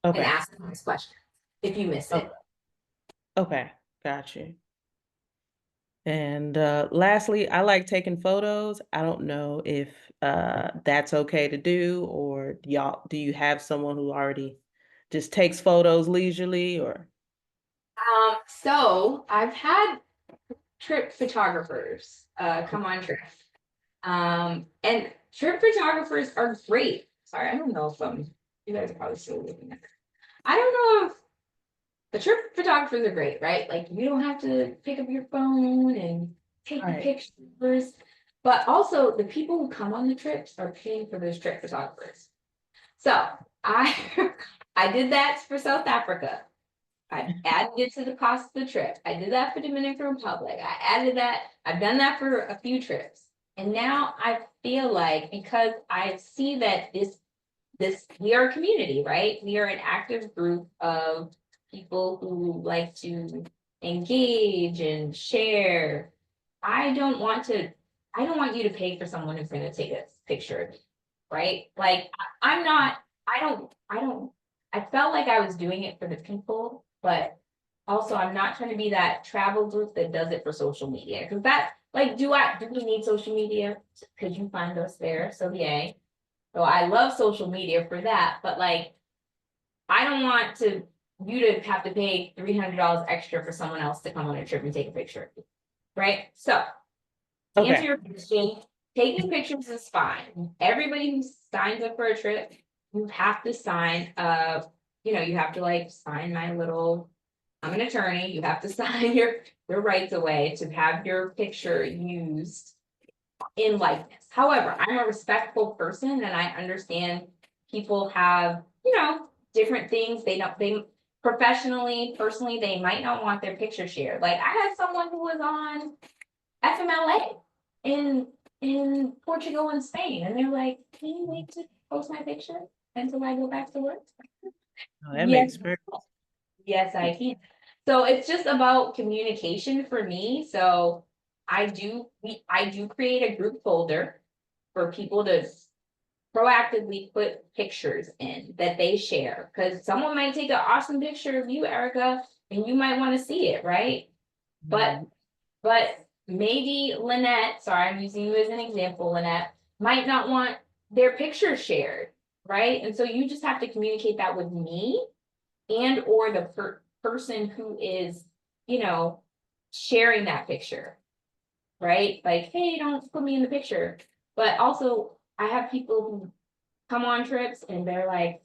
S1: and
S7: Okay,
S1: ask these questions if you miss it.
S7: okay, got you. And lastly, I like taking photos. I don't know if that's okay to do, or do you have someone who already just takes photos leisurely, or?
S1: So I've had trip photographers come on trips. And trip photographers are great. Sorry, I don't know if you guys are probably still looking at it. I don't know if the trip photographers are great, right? Like you don't have to pick up your phone and take the
S7: Right.
S1: pictures. But also the people who come on the trips are paying for those trip photographers. So I I did that for South Africa. I added it to the cost of the trip. I did that for Dominican Republic. I added that. I've done that for a few trips. And now I feel like because I see that we are a community, right? We are an active group of people who like to engage and share. I don't want you to pay for someone who's gonna take a picture of me, right? Like I'm not, I felt like I was doing it for the people, but also I'm not trying to be that travel group that does it for social media. Cause that, like, do we need social media? Could you find us there? So yay. So I love social media for that, but like, I don't want you to have to pay $300 extra for someone else to come on a trip and take a picture of you, right? So to answer
S7: Okay,
S1: your question, taking pictures is fine. Everybody who signs up for a trip, you have to sign you have to like sign my little, I'm an attorney, you have to sign your rights away to have your picture used in likeness. However, I'm a respectful person and I understand people have, different things. They professionally, personally, they might not want their picture shared. Like I had someone who was on FMLA in Portugal and Spain, and they're like, "Can you wait to post my picture until I go back to work?"
S7: oh, that
S1: Yes,
S7: makes perfect.
S1: yes, I can. So it's just about communication for me. So I do create a group folder for people to proactively put pictures in that they share. Because someone might take an awesome picture of you, Erica, and you might want to see it, right? But maybe Lynette, sorry, I'm using you as an example, Lynette, might not want their picture shared, right? And so you just have to communicate that with me and or the person who is, sharing that picture, right? Like, hey, don't put me in the picture. But also, I have people who come on trips and they're like,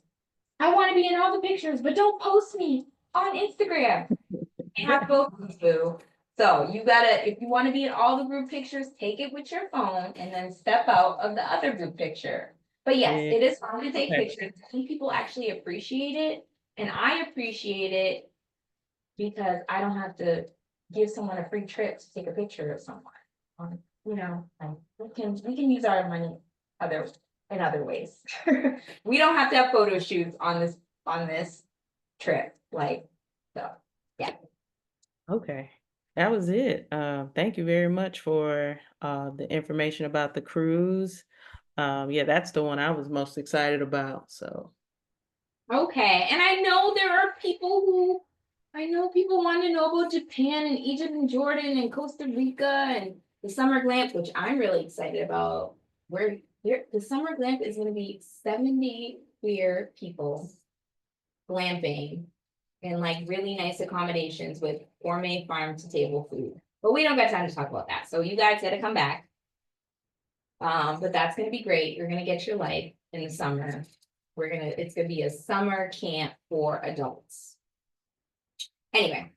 S1: I want to be in all the pictures, but don't post me on Instagram. You have both of these, boo. So you gotta, if you want to be in all the group pictures, take it with your phone and then step out of the other group picture. But yes,
S7: Yeah.
S1: it is fun to take
S7: Okay.
S1: pictures. I think people actually appreciate it. And I appreciate it because I don't have to give someone a free trip to take a picture of someone. Like we can use our money in other ways. We don't have to have photo shoots on this trip. Like, so yeah.
S7: Okay, that was it. Thank you very much for the information about the cruise. Yeah, that's the one I was most excited about. So,
S1: Okay, and I know people want to know about Japan and Egypt and Jordan and Costa Rica and the summer glamp, which I'm really excited about. Where the summer glamp is going to be 70 queer people glamping and like really nice accommodations with gourmet farm to table food. But we don't got time to talk about that. So you guys got to come back. But that's gonna be great. You're gonna get your life in the summer. It's gonna be a summer camp for adults. Anyway,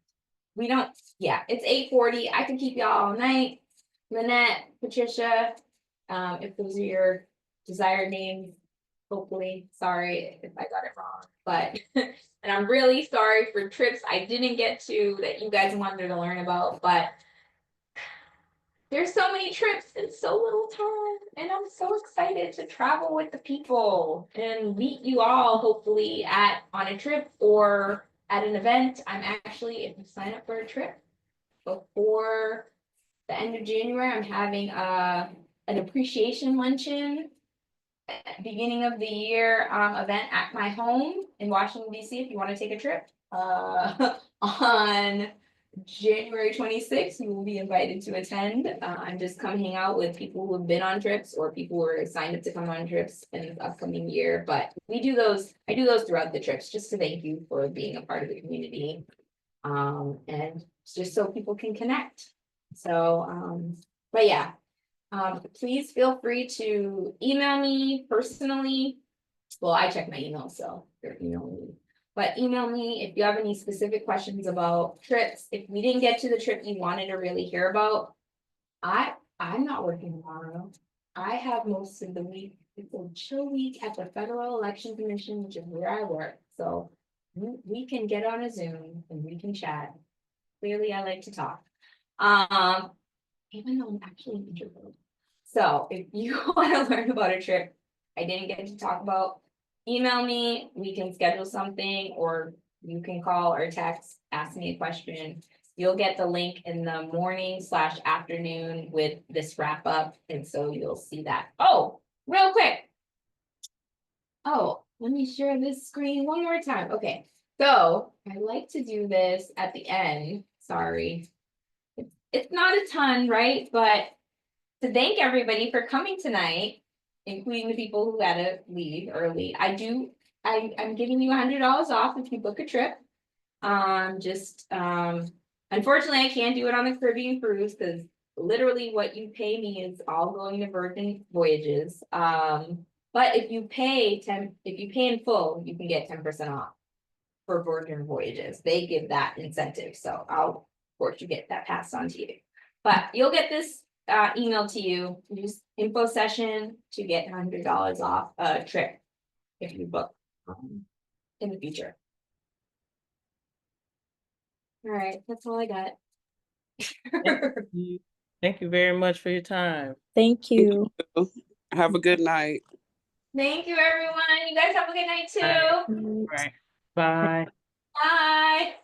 S1: it's 8:40. I can keep y'all all night. Lynette, Patricia, if those are your desired names, hopefully, sorry if I got it wrong, but, and I'm really sorry for trips I didn't get to that you guys wanted to learn about, but there's so many trips in so little time, and I'm so excited to travel with the people and meet you all hopefully on a trip or at an event. I'm actually, if you sign up for a trip before the end of January, I'm having an appreciation luncheon at beginning of the year event at my home in Washington, DC, if you want to take a trip. On January 26th, you will be invited to attend. I'm just come hang out with people who have been on trips or people who are signed up to come on trips in the upcoming year. But I do those throughout the trips just to thank you for being a part of the community. And just so people can connect. So, but yeah, please feel free to email me personally. Well, I check my email, so you're emailing me. But email me if you have any specific questions about trips. If we didn't get to the trip you wanted to really hear about, I'm not working tomorrow. I have most of the week. It's a chill week at the Federal Election Commission, which is where I work. So we can get on a Zoom and we can chat. Clearly, I like to talk. Even though I'm actually an introvert. So if you want to learn about a trip I didn't get to talk about, email me, we can schedule something, or you can call or text, ask me a question. You'll get the link in the morning/afternoon with this wrap up, and so you'll see that. Oh, real quick. Oh, let me share this screen one more time. Okay, so I like to do this at the end. Sorry. It's not a ton, right? But to thank everybody for coming tonight, including the people who had to leave early. I'm giving you $100 off if you book a trip. Unfortunately, I can't do it on the Caribbean cruise because literally what you pay me is all going to Virgin Voyages. But if you pay in full, you can get 10% off for Virgin Voyages. They give that incentive, so I'll of course you get that passed on to you. But you'll get this email to you. Use info session to get $100 off a trip if you book in the future. All right, that's all I got.
S7: Thank you very much for your time.
S8: Thank you.
S6: Have a good night.
S1: Thank you, everyone. You guys have a good night too.
S7: All right. Bye.
S1: Bye.